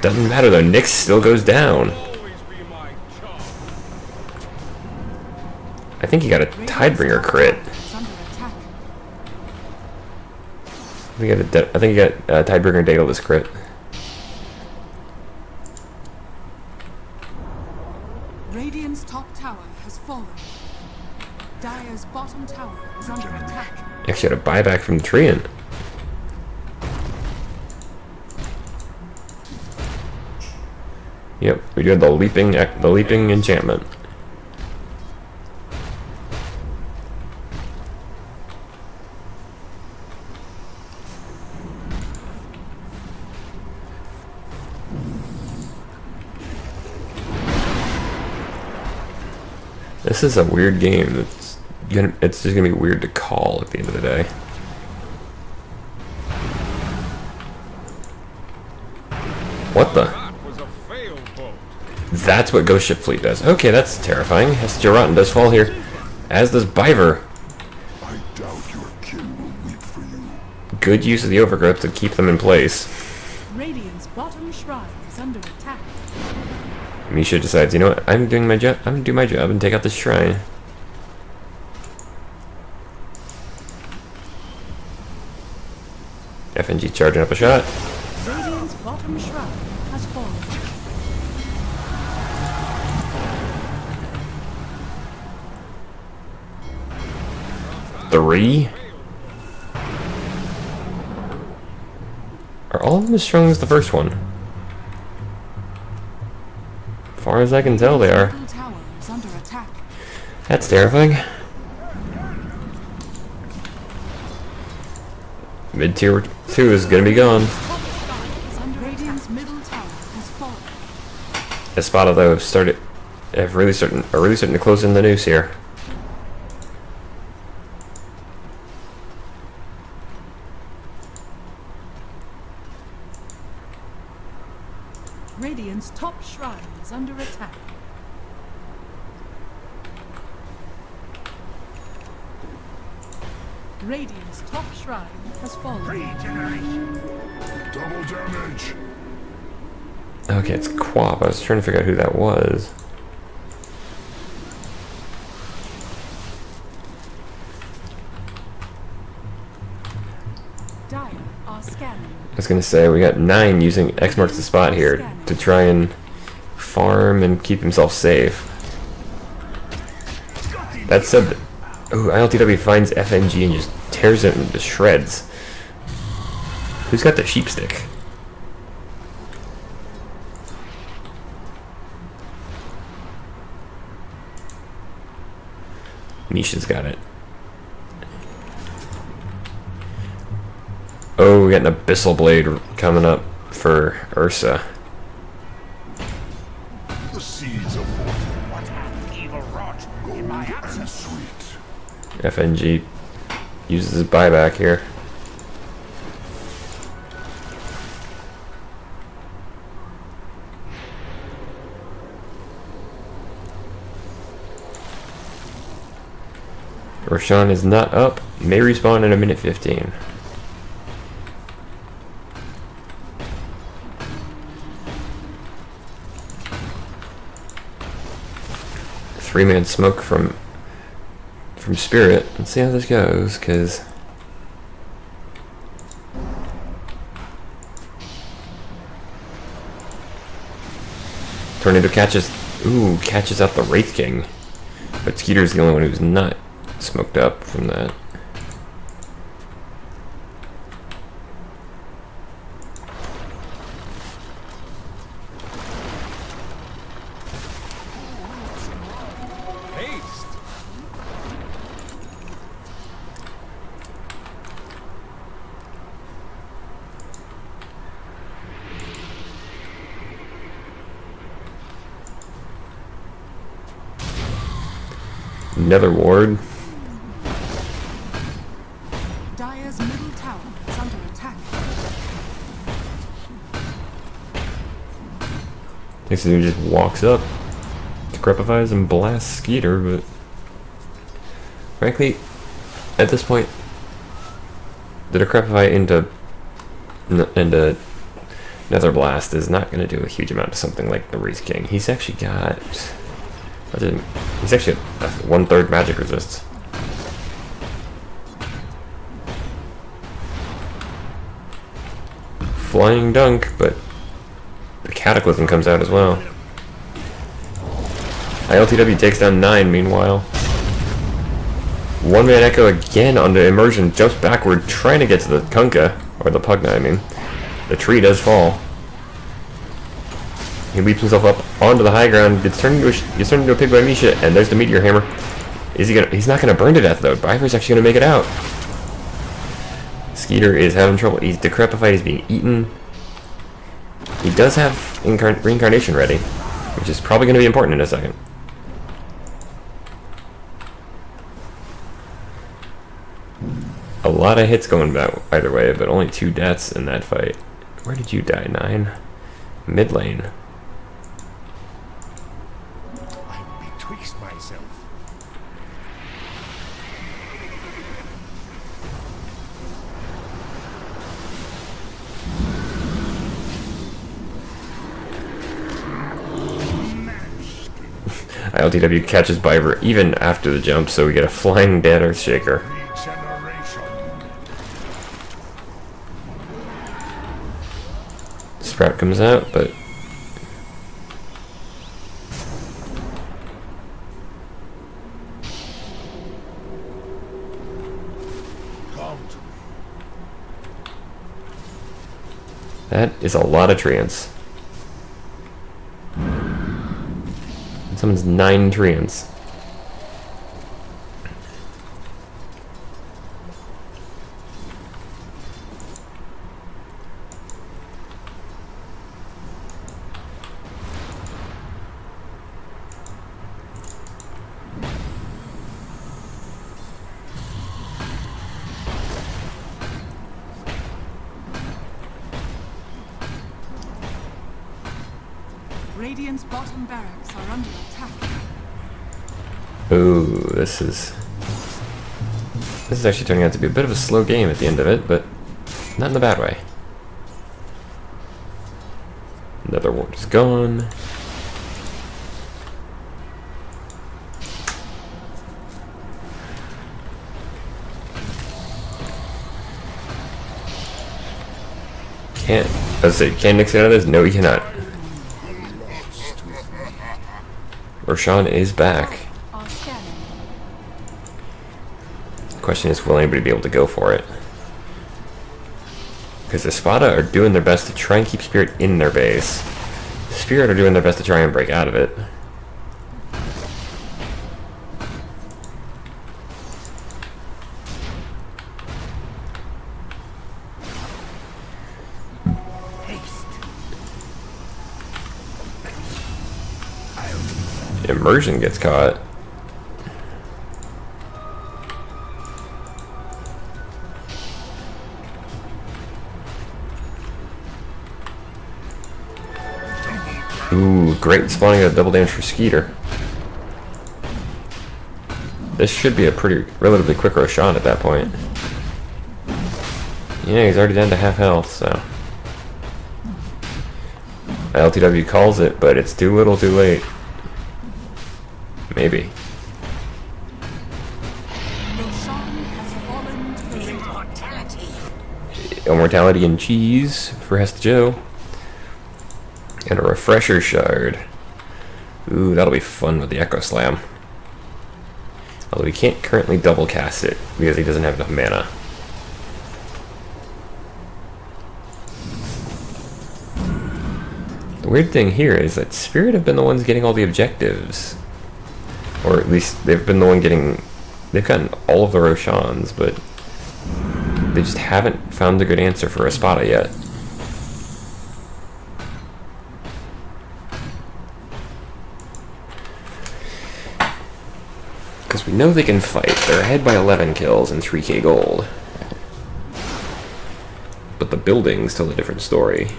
Doesn't matter though. Nyx still goes down. I think he got a Tidebringer crit. I think he got Tidebringer Daedalus crit. Radiant's top tower has fallen. Dire's bottom tower is under attack. Actually had a buyback from Treant. Yep, we do have the leaping enchantment. This is a weird game. It's just gonna be weird to call at the end of the day. What the? That's what Ghost Ship Fleet does. Okay, that's terrifying. HeStEJoE-RoTTeN does fall here, as does Biver. I doubt your kin will weep for you. Good use of the overgrowth to keep them in place. Radiant's bottom shrine is under attack. Misha decides, you know what? I'm doing my job. I'm gonna do my job and take out this shrine. FNG charging up a shot. Radiant's bottom shrine has fallen. 3? Are all of them as strong as the first one? As far as I can tell, they are. Middle tower is under attack. That's terrifying. Mid-tier 2 is gonna be gone. Radiant's middle tower has fallen. Espada though are really starting to close in the noose here. Radiant's top shrine is under attack. Radiant's top shrine has fallen. Double damage. Okay, it's Quap. I was trying to figure out who that was. Dire are scanning. I was gonna say we got 9 using X marks the spot here to try and farm and keep himself safe. That said, ooh, ILTW finds FNG and just tears it into shreds. Who's got the sheep stick? Misha's got it. Oh, we got an Abyssal Blade coming up for Ursa. The seeds of fortune. What hath evil wrought in my Gold and absence? sweet. FNG uses his buyback here. Roshan is not up. May respawn in a minute 15. Three-man smoke from Spirit. Let's see how this goes, because Tornado catches out the Wraith King. But Skeeter's the only one who's not smoked up from that. Haste. Another ward. Dire's middle tower is under attack. Next thing he just walks up, decrepifies and blasts Skeeter, but frankly, at this point, the decrepify into Nether Blast is not going to do a huge amount to something like the Wreath King. He's actually got... He's actually at 1/3 magic resist. Flying Dunk, but the Cataclysm comes out as well. ILTW takes down 9, meanwhile. One-man Echo again onto Immersion, jumps backward, trying to get to the Kunkka, or the Pugna, I mean. The tree does fall. He leaps himself up onto the high ground, gets turned into a pig by Misha, and there's the Meteor Hammer. He's not gonna burn to death though. Biver's actually gonna make it out. Skeeter is having trouble. He's decrepified, he's being eaten. He does have reincarnation ready, which is probably gonna be important in a second. A lot of hits going back either way, but only 2 deaths in that fight. Where did you die, 9? Mid lane. I'm betwixt myself. ILTW catches Biver even after the jump, so we get a flying dead Earthshaker. Regeneration. Sprout comes out, but Come to me. that is a lot of treants. And someone's 9 treants. Radiant's bottom barracks are under attack. Ooh, this is actually turning out to be a bit of a slow game at the end of it, but not in a bad way. Another ward is gone. Can't. I was say, can Nick get out of this? No, he cannot. Roshan is back. Are scanning. The question is, will anybody be able to go for it? Because Espada are doing their best to try and keep Spirit in their base. Spirit are doing their best to try and break out of it. Immersion gets caught. Ooh, great spawning a double damage for Skeeter. This should be a relatively quick Roshan at that point. Yeah, he's already down to half health, so. LTW calls it, but it's too little too late. Maybe. Roshan has fallen to the radiant. Immortality. Immortality and cheese for HeStEJoE. And a refresher shard. Ooh, that'll be fun with the Echo Slam. Although he can't currently double cast it because he doesn't have enough mana. The weird thing here is that Spirit have been the ones getting all the objectives. Or at least they've been the one getting... They've gotten all of the Roshans, but they just haven't found a good answer for Espada yet. Because we know they can fight. They're ahead by 11 kills and 3k gold. But the buildings tell a different story.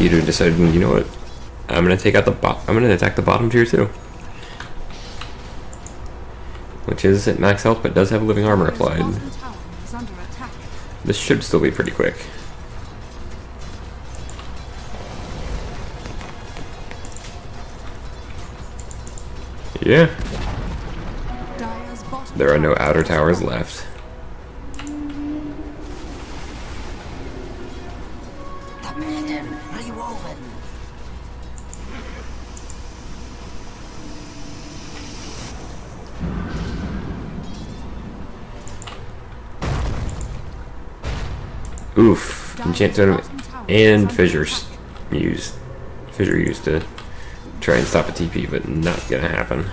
Speeder decided, you know what? I'm gonna take out the I'm gonna attack the bottom tier too. Which is at max health, but does have living armor applied. Bottom tower is under attack. This should still be pretty quick. Yeah. Dire's bottom There are no tower outer is towers under left. The maiden rewoven. Oof. Enchant totem and fissures used. Fissure used to try and stop a TP, but not gonna happen.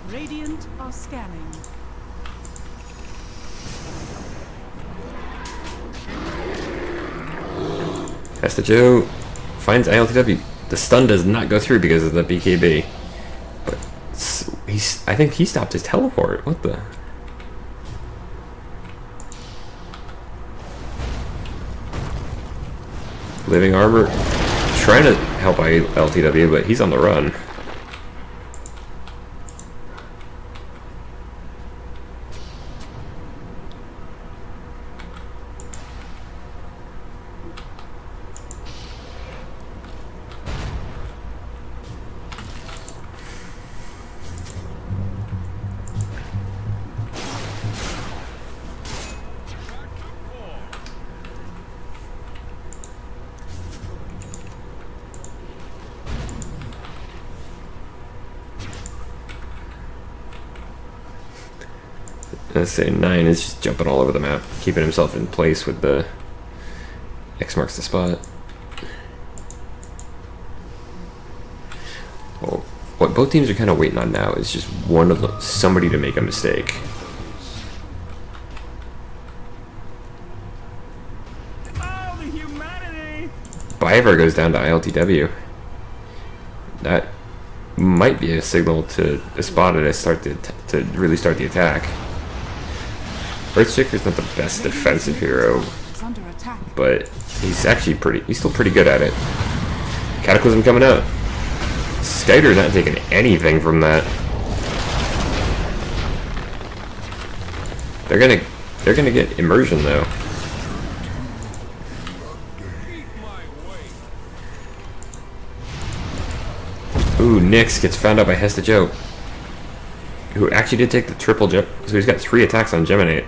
Radiant are scanning. HeStEJoE finds ILTW. The stun does not go through because of the BKB. But I think he stopped his teleport. What the? Living armor. Trying to help ILTW, but he's on the run. Let's say 9 is just jumping all over the map, keeping himself in place with the X marks the spot. Well, what both teams are kind of waiting on now is just somebody to make a mistake. Oh, the humanity! Biver goes down to ILTW. That might be a signal to Espada to start to really start the attack. Earthshaker's not the best defensive hero, Is under attack. but he's still pretty good at it. Cataclysm coming out. Skyder not taking anything from that. They're gonna get immersion though. Ooh, Nyx gets found out by HeStEJoE, who actually did take the triple gem, so he's got 3 attacks on Geminate.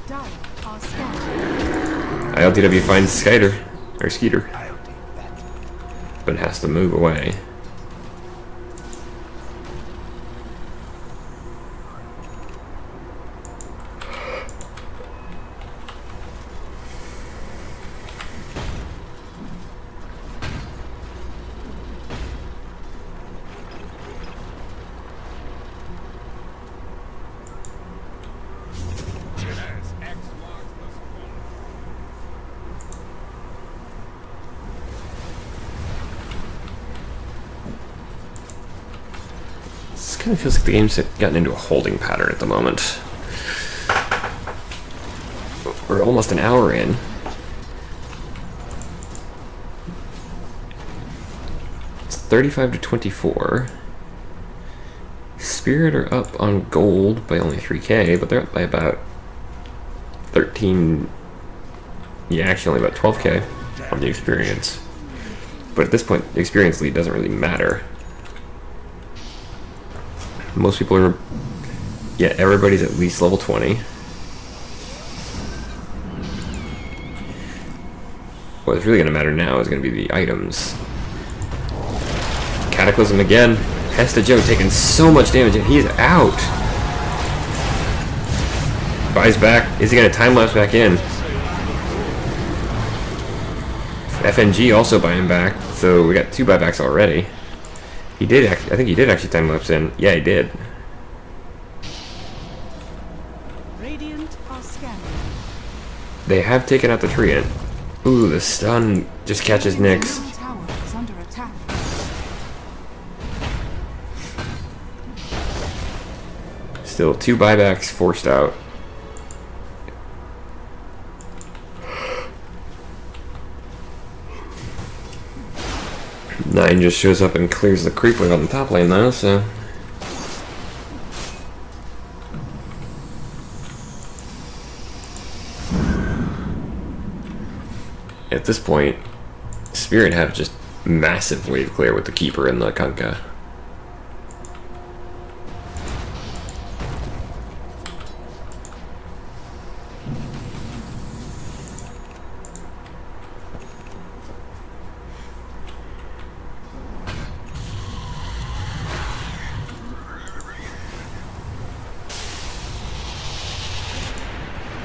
Dire are scanning. ILTW finds Skeeter, but has to move away. This kind of feels like the game's gotten into a holding pattern at the moment. We're almost an hour in. It's 35 to 24. Spirit are up on gold by only 3k, but they're up by about 13. Yeah, actually only about 12k on the experience. But at this point, the experience lead doesn't really matter. Most people are... Yeah, everybody's at least level 20. What's really going to matter now is going to be the items. Cataclysm again. HeStEJoE taking so much damage and he's out. Buys back. Is he going to time-lapse back in? FNG also buying back, so we got 2 buybacks already. He did actually, I think he did actually time-lapse in. Yeah, he did. Radiant are scanning. They have taken out the Treant. Ooh, the stun just catches Nyx. Middle tower is under attack. Still 2 buybacks forced out. Nine just shows up and clears the creep wave on the top lane though, so. At this point, Spirit have just massive wave clear with the Keeper and the Kunkka.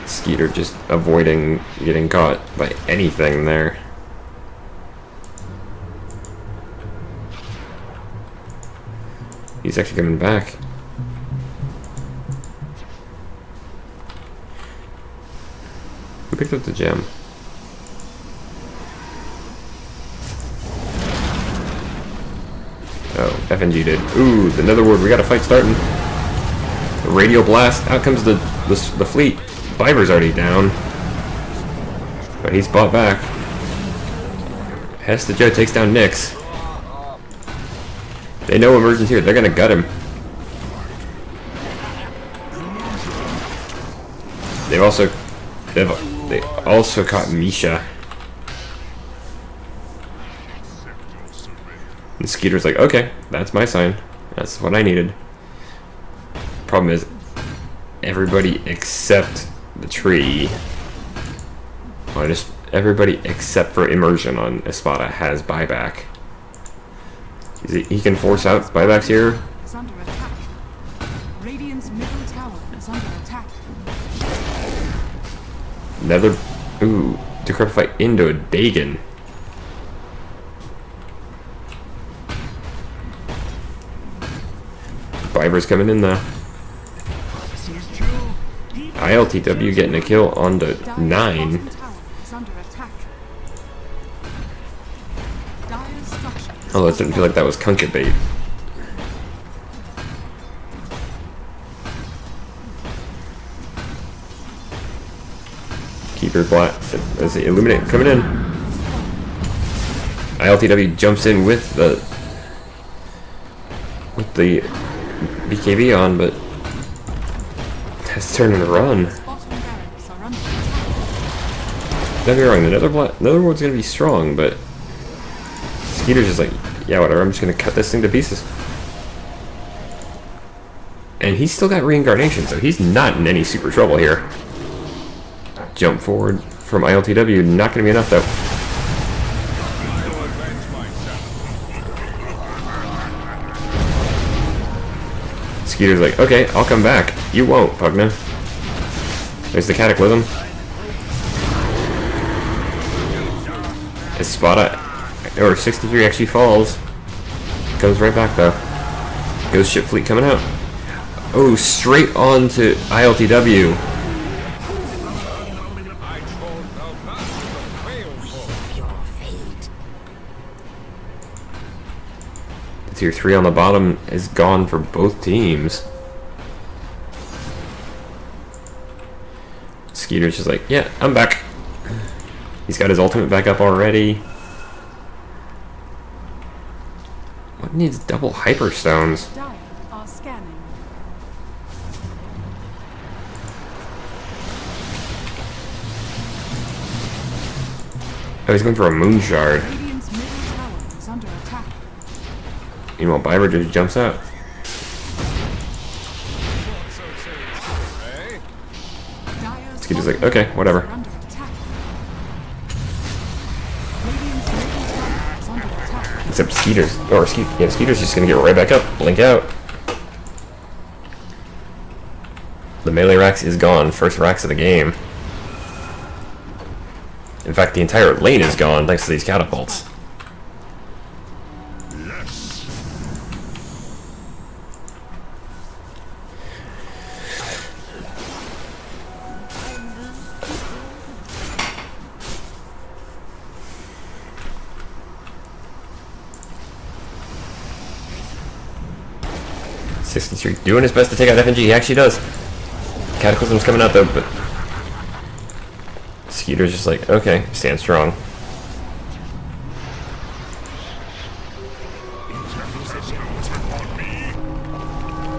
Skeeter just avoiding getting caught by anything there. He's actually coming back. Who picked up the gem? Oh, FNG did. Ooh, the Netherward, we got a fight starting. The radial blast, out comes the fleet. Viper's already down, but he's bought back. HeStEJoE takes down Nyx. They know Emergent's here. They're gonna gut him. They also caught Misha. And Skeeter's like, okay, that's my sign. That's what I needed. Problem is, everybody except the tree. Well, just everybody except for Immersion on Espada has buyback. He can force out buybacks here. Is under attack. Radiant's middle tower is under attack. Another, ooh, Decrepify into a Dagon. Viper's coming in though. ILTW getting a kill on the 9. Bottom tower is under attack. Dire's structures. Although it didn't feel like that was Kunkka bait. Keeper black. As the Illuminate coming in. ILTW jumps in with the BKB on, but has turned and run. Bottom barracks are under attack. Don't get me wrong, the Netherworld's gonna be strong, but Skeeter's just like, yeah, whatever, I'm just gonna cut this thing to pieces. And he's still got reincarnation, so he's not in any super trouble here. Jump forward from ILTW, not gonna be enough though. Skeeter's like, okay, I'll come back. You won't, Pugna. There's the Cataclysm. Espada, or 63 actually falls. Comes right back though. Ghost ship fleet coming out. Oh, straight on to ILTW. The tier 3 on the bottom is gone for both teams. Skeeter's just like, yeah, I'm back. He's got his ultimate back up already. What needs double hyperstones? Dire are scanning. Oh, he's going for a moon shard. Radiant's middle tower is under attack. Meanwhile, Byber just jumps out. Dire's Skeeter's like, okay, whatever. are under attack. Radiant's middle tower is under attack. Except Skeeter's just gonna get right back up, blink out. The melee Rax is gone, first Rax of the game. In fact, the entire lane is gone thanks to these catapults. 63 doing his best to take out FNG. He actually does. Cataclysm's coming out though, but Skeeter's just like, okay, stand strong.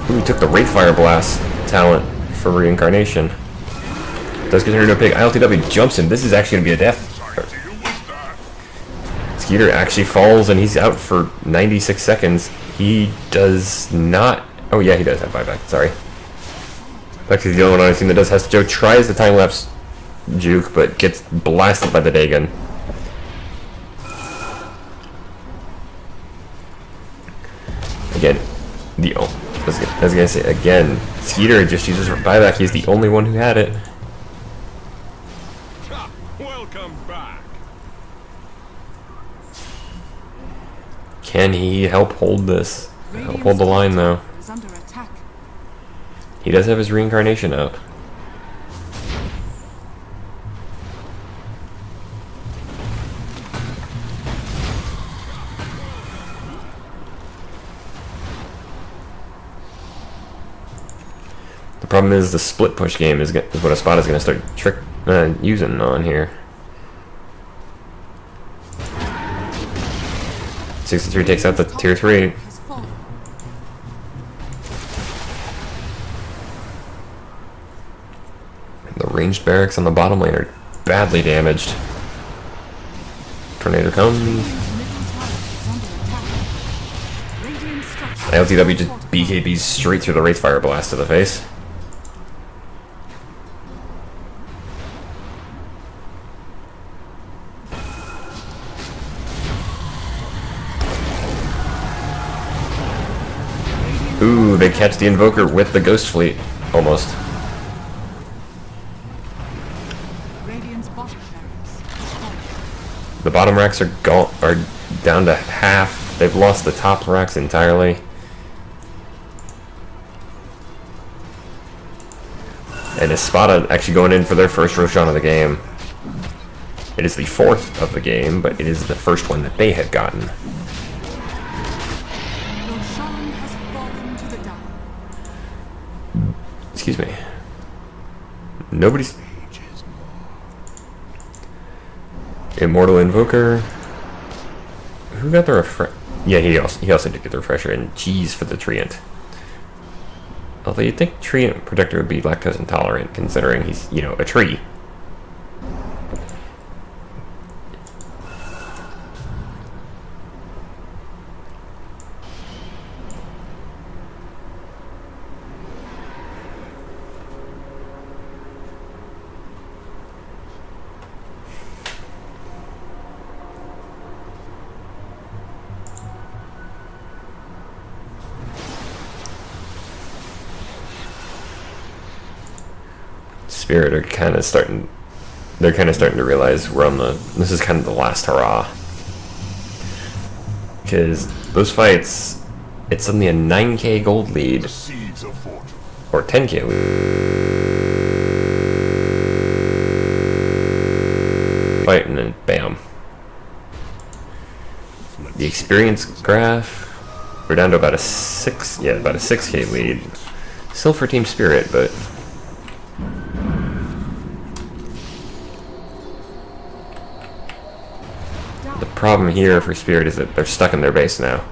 Ooh, he took the Wraithfire Blast talent for reincarnation. Does get turned into a pig. ILTW jumps him. This is actually going to be a death. Skeeter actually falls and he's out for 96 seconds. He does not... Oh yeah, he does have buyback. Sorry. Actually, the only one on the team that does HeStEJoE tries the time-lapse juke, but gets blasted by the Dagon. Again, I was gonna say, again, Skeeter just uses her buyback. He's the only one who had it. Welcome back. Can he help hold this? Help hold the line, though. Is under attack. He does have his reincarnation up. The problem is the split push game is what Espada is going to start using on here. 63 takes out the tier 3. Has fallen. The ranged barracks on the bottom lane are badly damaged. Tornado comes. Middle tower is under attack. Radiant structures ILTW just fortified. BKBs straight through the Wraithfire Blast to the face. Ooh, they catch the Invoker with the Ghost Fleet. Almost. Radiant's bottom barracks has fallen. The bottom racks are down to half. They've lost the top racks entirely. And Espada actually going in for their first Roshan of the game. It is the fourth of the game, but it is the first one that they had gotten. Roshan has fallen to the dire. Excuse me. Nobody's... Immortal Invoker. Who got the refresh? Yeah, he also did get the refresher, and cheese for the Treant. Although you'd think Treant Protector would be lactose intolerant, considering he's, you know, a tree. Spirit are kind of starting. They're kind of starting to realize we're on the. This is kind of the last hurrah. Because those fights, it's suddenly a 9k gold lead Seeds of fortune. or 10k lead. Fight and then bam. The experience graph, we're down to about a 6k lead. Still for Team Spirit, but. The problem here for Spirit is that they're stuck in their base now.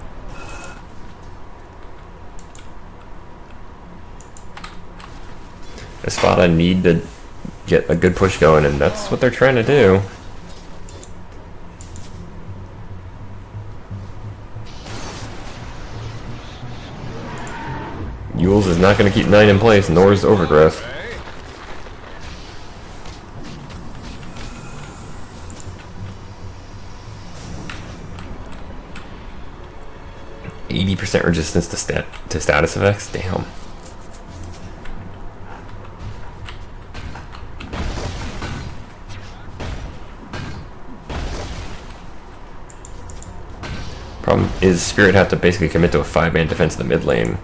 Espada need to get a good push going, and that's what they're trying to do. Yules is not going to keep 9 in place, nor is Overgrowth. %, resistance to status effects? Damn. Problem is Spirit have to basically commit to a 5-man defense in the mid lane,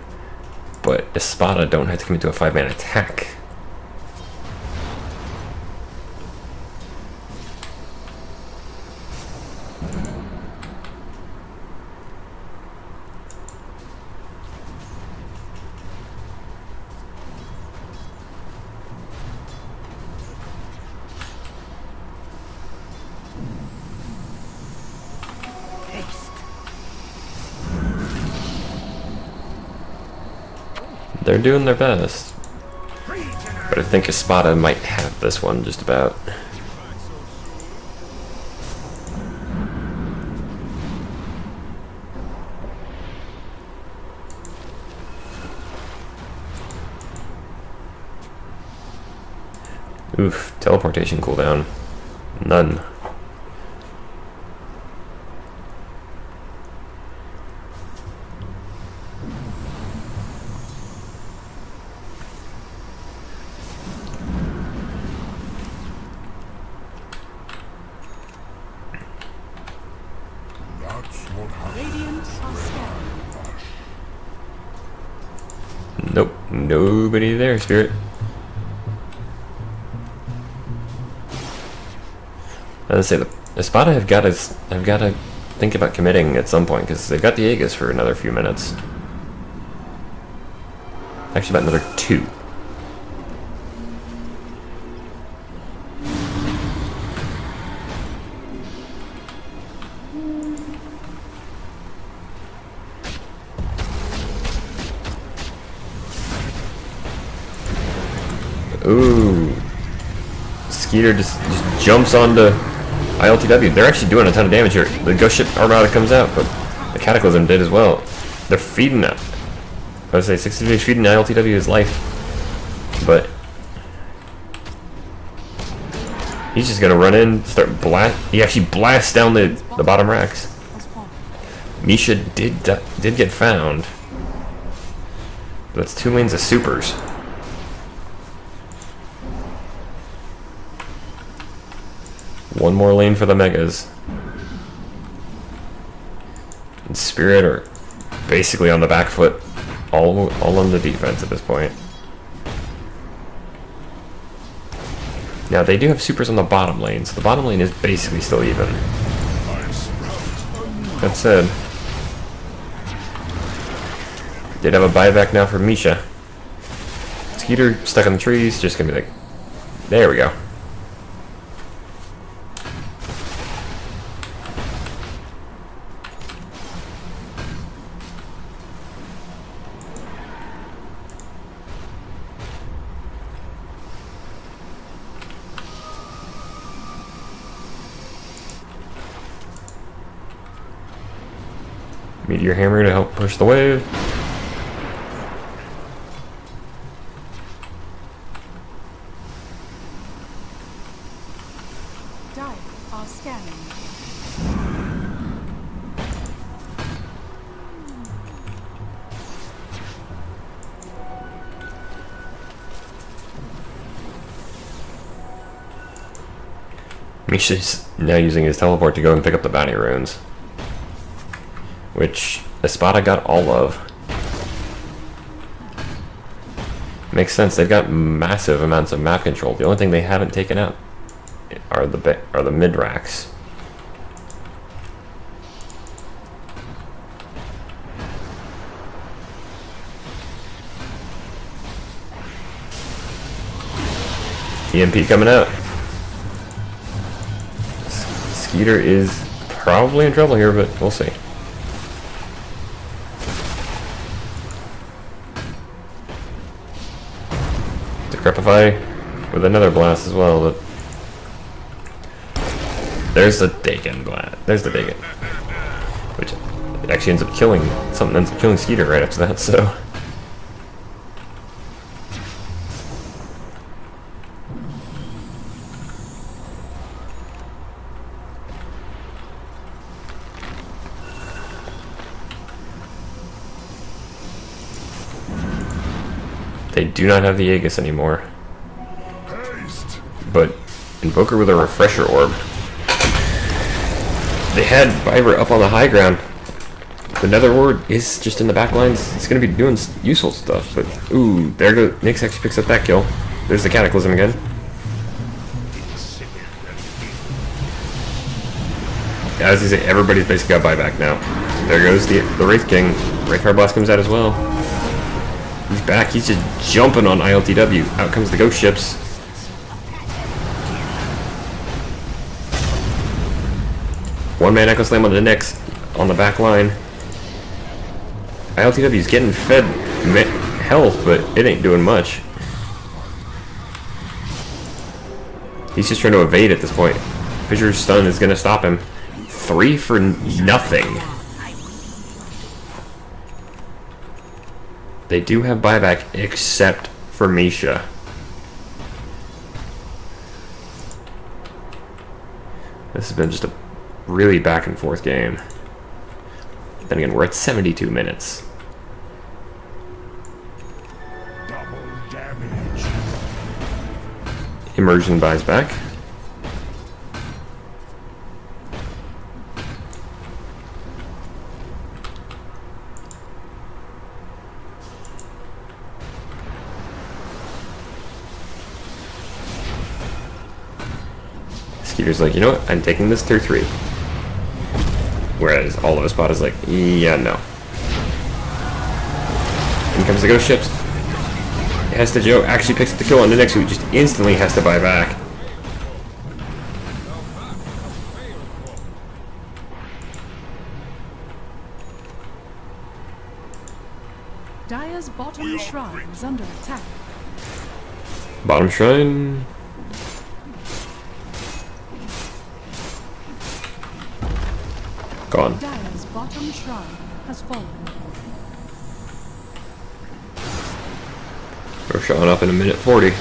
but Espada don't have to commit to a 5-man attack. They're doing their best. But I think Espada might have this one just about. Oof, teleportation cooldown. None. Radiant are scanning. Nope, nobody there, Spirit. As I say, the Espada have got to think about committing at some point because they've got the Aegis for another few minutes. Actually, about another 2. Ooh. Skeeter just jumps onto ILTW. They're actually doing a ton of damage here. The Ghost Ship Armada comes out, but the Cataclysm did as well. They're feeding it. I would say 60 is feeding ILTW his life. But he's just gonna run in, start blast. He actually blasts down the bottom racks. Misha did get found. But that's 2 lanes of supers. One more lane for the Megas. And Spirit are basically on the back foot, all on the defense at this point. Now they do have supers on the bottom lane, so the bottom lane is basically still even. That said, did have a buyback now for Misha. Skeeter stuck in the trees, just gonna be like, there we go. Meteor Hammer to help push the wave. Dire are scanning. Misha's now using his teleport to go and pick up the bounty runes, which Espada got all of. Makes sense. They've got massive amounts of map control. The only thing they haven't taken out are the mid racks. EMP coming out. Skeeter is probably in trouble here, but we'll see. Decrepify with another blast as well. But there's the Dagon blast. There's the Dagon, which actually ends up killing something. Ends up killing Skeeter right after that. So. They do not have the Aegis anymore. But Invoker with a Refresher Orb. They had Viper up on the high ground. The Nether Ward is just in the back lines. It's going to be doing useful stuff. But, ooh, there goes. Nyx actually picks up that kill. There's the Cataclysm again. As you say, everybody's basically got buyback now. There goes the Wraith King. Wraithfire Blast comes out as well. He's back. He's just jumping on ILTW. Out comes the Ghost Ships. One-man Echo Slam on the Nyx on the back line. ILTW is getting fed health, but it ain't doing much. He's just trying to evade at this point. Fissure's stun is gonna stop him. 3 for nothing. They do have buyback, except for Misha. This has been just a really back and forth game. Then again, we're at 72 minutes. Double damage. Immersion buys back. Skeeter's like, you know what? I'm taking this tier 3. Whereas all of Espada is like, yeah, no. In comes the ghost ships. HeStEJoE actually picks up the kill on the next who just instantly has to buy back. Dire's bottom shrine is under attack. Bottom shrine. Gone. Dire's bottom shrine has fallen. We're showing up in a minute 40.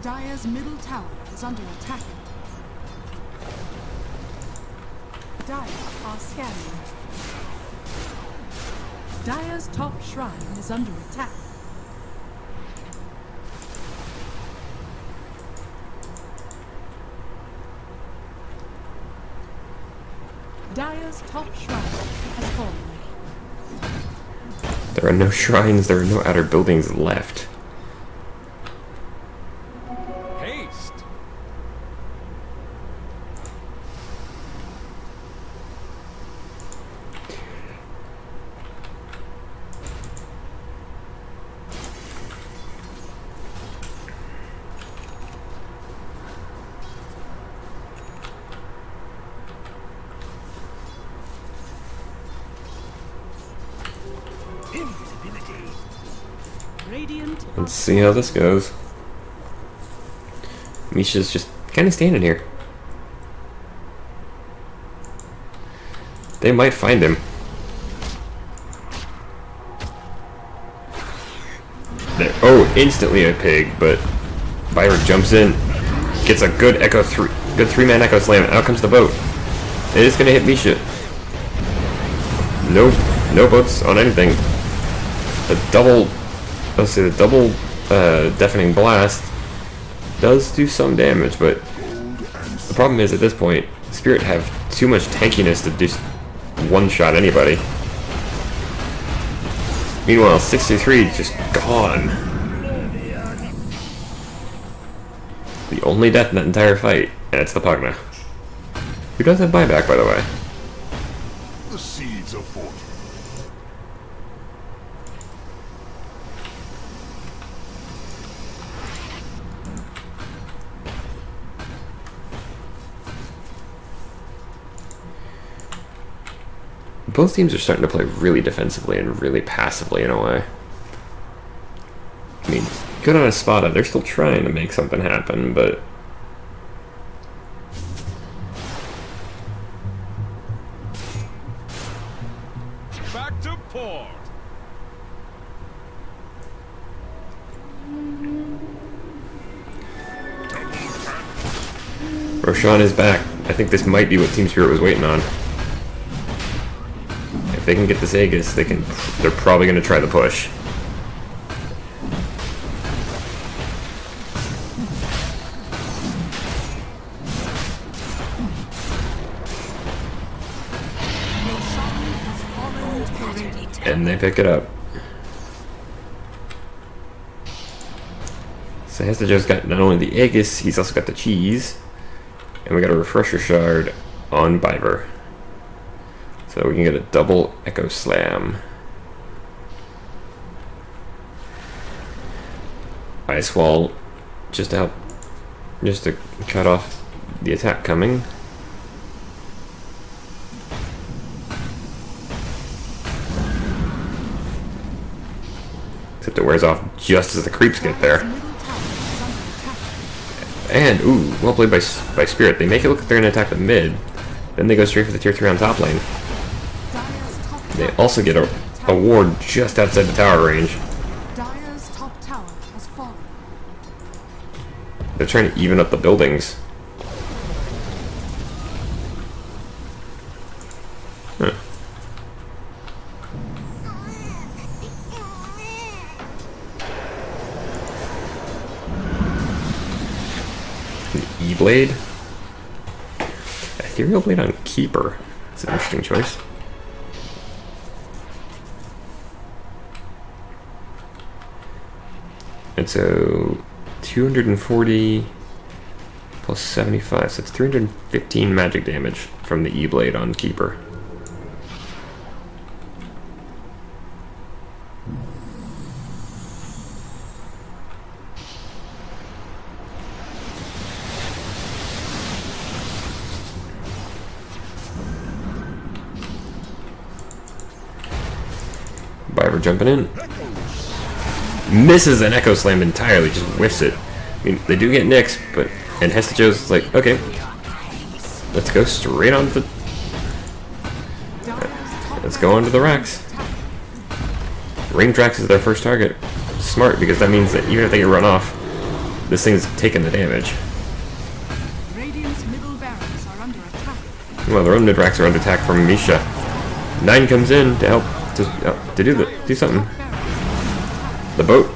Dire's middle tower is under attack. Dire are scanning. Dire's top shrine is under attack. Dire's top shrine has fallen. There are no shrines, there are no outer buildings left. Haste. Radiant Let's see how this goes. Misha's just kind of standing here. They might find him. There. Oh, instantly a pig, but Byron jumps in, gets a good good 3-man echo slam, and out comes the boat. It is gonna hit Misha. No boats on anything. Let's say the double deafening blast does do some damage, but the problem is at this point, Spirit have too much tankiness to just one-shot anybody. Meanwhile, 63 is just gone. The only death in that entire fight, and it's the Pugna. Who does have buyback, by the way? The seeds of fortune. Both teams are starting to play really defensively and really passively in a way. I mean, good on Espada, they're still trying to make something happen, but... Back to port. Roshan is back. I think this might be what Team Spirit was waiting on. If they can get this Aegis, they're probably going to try the push. And they pick it up. So HeStEJoe's got not only the Aegis, he's also got the cheese. And we got a refresher shard on Biver. So we can get a double Echo Slam. Ice Wall just to cut off the attack coming. Except it wears off just as the creeps get there. Middle tower is under attack. And, ooh, well played by Spirit. They make it look like they're going to attack the mid. Then they go straight for the tier 3 on top lane. Dire's top They tower also get a ward just outside the tower range. Dire's top tower has fallen. They're trying to even up the buildings. Huh. An E-Blade? Ethereal Blade on Keeper. That's an interesting choice. And so 240 plus 75, so it's 315 magic damage from the E-Blade on Keeper. Biver jumping in. Misses an Echo Slam entirely, just whiffs it. I mean, they do get nicks, but... And HeStEJoe-'s like, okay, let's go straight on to the... Let's go on to the racks. Ring Drax is their first target. Smart, because that means that even if they get run off, this thing's taking the damage. Radiant's middle barracks are under attack. Well, their own mid-racks are under attack from Misha. 9 comes in to help to do something. The boat,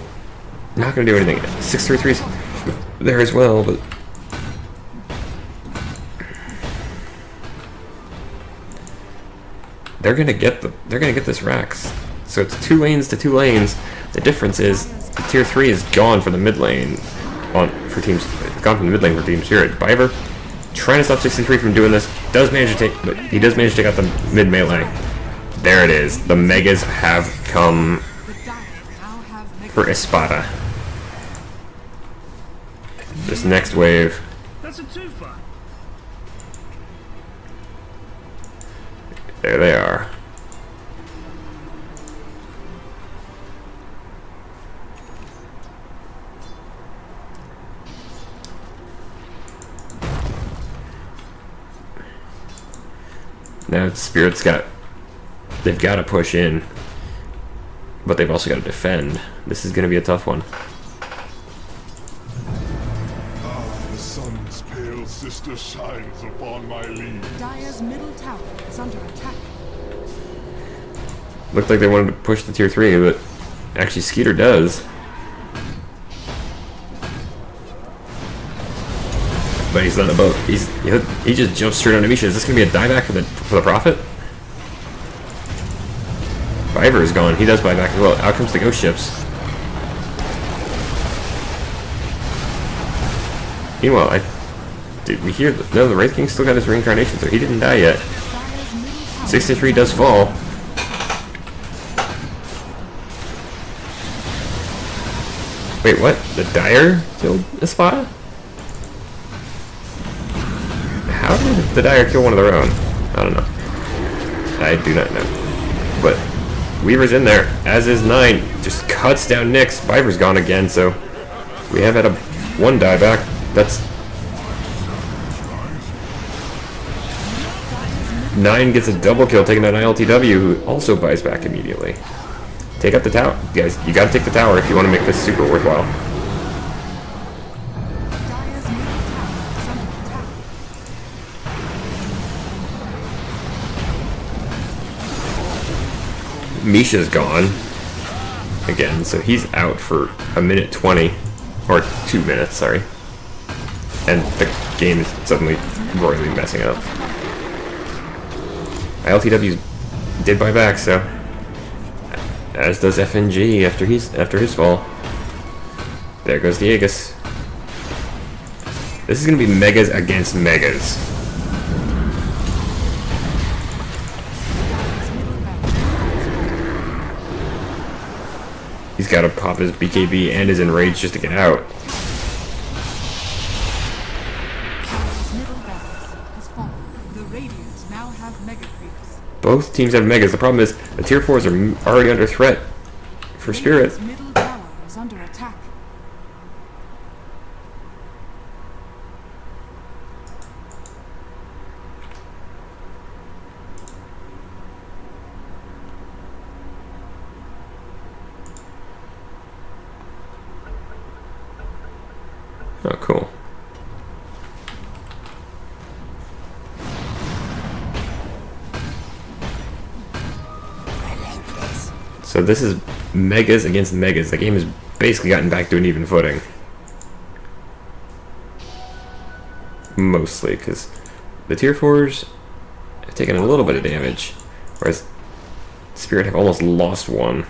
not gonna do anything. 633's there as well, but they're gonna get this racks. So it's 2 lanes to 2 lanes. The difference is the tier 3 is gone for the mid lane for teams. Gone from the mid lane for Team Spirit. Biver trying to stop 63 from doing this. Does manage to take, but he does manage to take out the mid melee. There it is. The megas have come for Espada. This next wave. That's a twofer. There they are. Now Spirit's they've got to push in, but they've also got to defend. This is going to be a tough one. The sun's pale sister shines upon my lead. Dire's middle tower is under attack. Looked like they wanted to push the tier 3, but actually Skeeter does. But he's not a boat. He just jumps straight onto Misha. Is this going to be a dieback for the Prophet? Biver is gone. He does buy back as well. Out comes the ghost ships. Meanwhile, did we hear? No, the Wraith King still got his reincarnation, so he didn't die yet. 63 does fall. Wait, what? The Dire killed Espada? How did the Dire kill one of their own? I don't know. I do not know. But Weaver's in there, as is 9. Just cuts down Nyx. Biver's gone again, so we have had a 1 dieback. That's 9 gets a double kill, taking down ILTW, who also buys back immediately. Take out the tower, guys. You gotta take the tower if you want to make this super worthwhile. Dire's middle tower is under attack. Misha's gone again, so he's out for a minute 20, or 2 minutes, sorry. And the game is suddenly royally messing up. ILTW did buy back, so as does FNG after his fall. There goes the Aegis. This is gonna be megas against megas. He's gotta pop his BKB and his Enrage just to get out. Dire's middle barracks has fallen. The Radiant now have mega creeps. Both teams have megas. The problem is the tier 4s are already under threat for Spirit. Radiant's middle tower is under attack. Oh, cool. So this is megas against megas. The game has basically gotten back to an even footing. Mostly, because the tier 4s have taken a little bit of damage, whereas Spirit have almost lost one.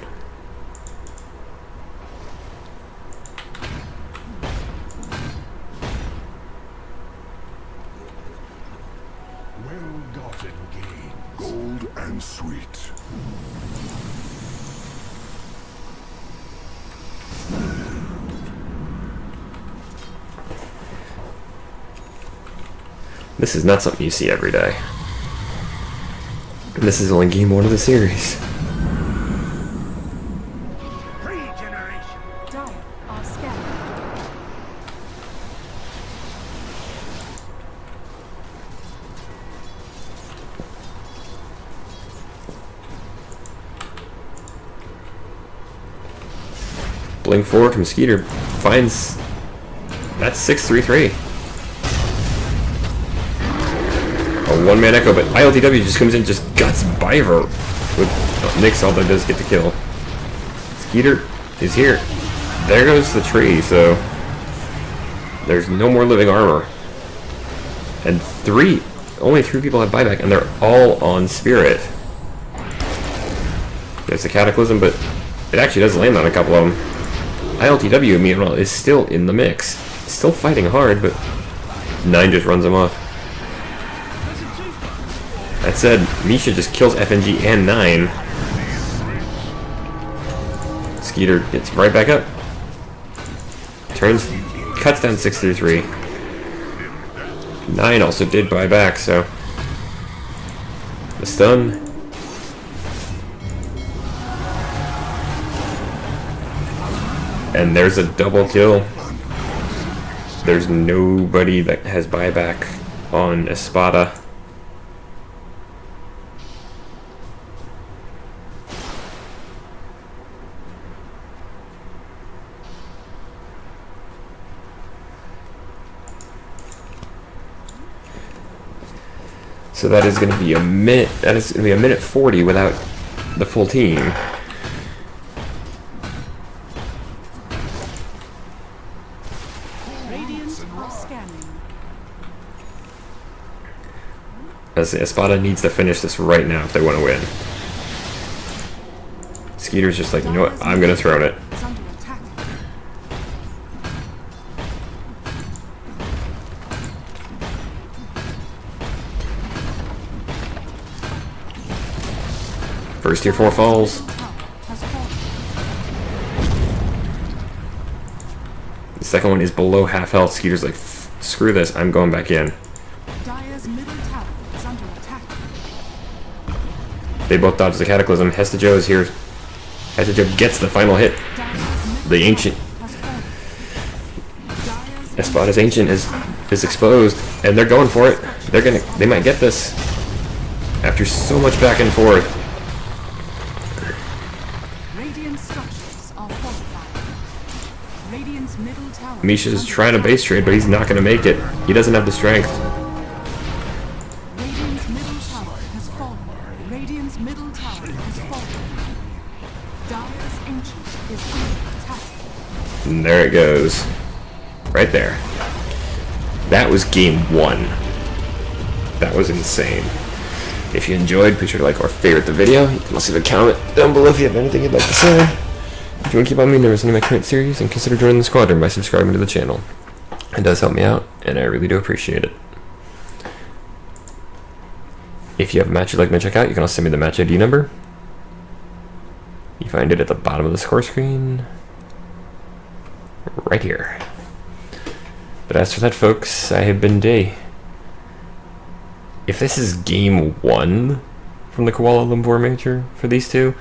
Well-gotten gain. Gold and sweet. This is not something you see every day. And this is only game 1 of the series. Regeneration. Dire are scattered. Blink forward from Skeeter finds that's 633. A one-man echo, but ILTW just comes in, just guts Biver with Nyx. All that does get the kill. Skeeter is here. There goes the tree. So there's no more living armor, and only three people have buyback, and they're all on Spirit. There's a Cataclysm, but it actually does land on a couple of them. ILTW, meanwhile, is still in the mix. Still fighting hard, but 9 just runs him off. That said, Misha just kills FNG and 9. Skeeter gets right back up. Cuts down 633. 9 also did buy back, so the stun. And there's a double kill. There's nobody that has buyback on Espada. So that is going to be a minute. That is going to be a minute 40 without the full team. As Espada needs to finish this right now if they want to win. Skeeter's just like, you know what, I'm gonna throw it. First tier 4 falls. The second one is below half health. Skeeter's like, screw this, I'm going back in. They both dodge the Cataclysm. HeStEJoE is here. HeStEJoE gets the final hit. The Ancient. Espada's Ancient is exposed, and they're going for it. They might get this. After so much back and forth. Misha's trying to base trade, but he's not going to make it. He doesn't have the strength. And there it goes. Right there. That was game 1. That was insane. If you enjoyed, be sure to like or favorite the video. You can also leave a comment down below if you have anything you'd like to say. If you want to keep on me nervous in my current series, and consider joining the squadron by subscribing to the channel. It does help me out, and I really do appreciate it. If you have a match you'd like me to check out, you can also send me the match ID number. You find it at the bottom of the score screen. Right here. But as for that, folks, I have been Day. If this is game 1 from the Kuala Lumpur Major for these two,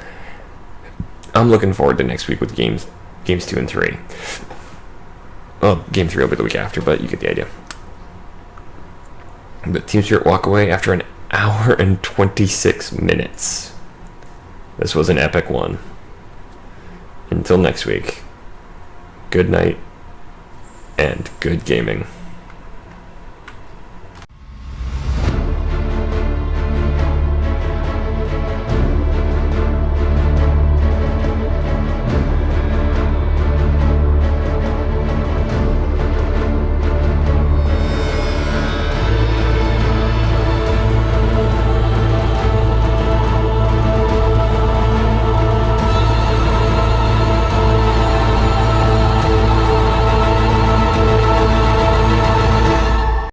I'm looking forward to next week with games 2 and 3. Well, game 3 will be the week after, but you get the idea. But Team Spirit walk away after an hour and 26 minutes. This was an epic one. Until next week, good night and good gaming.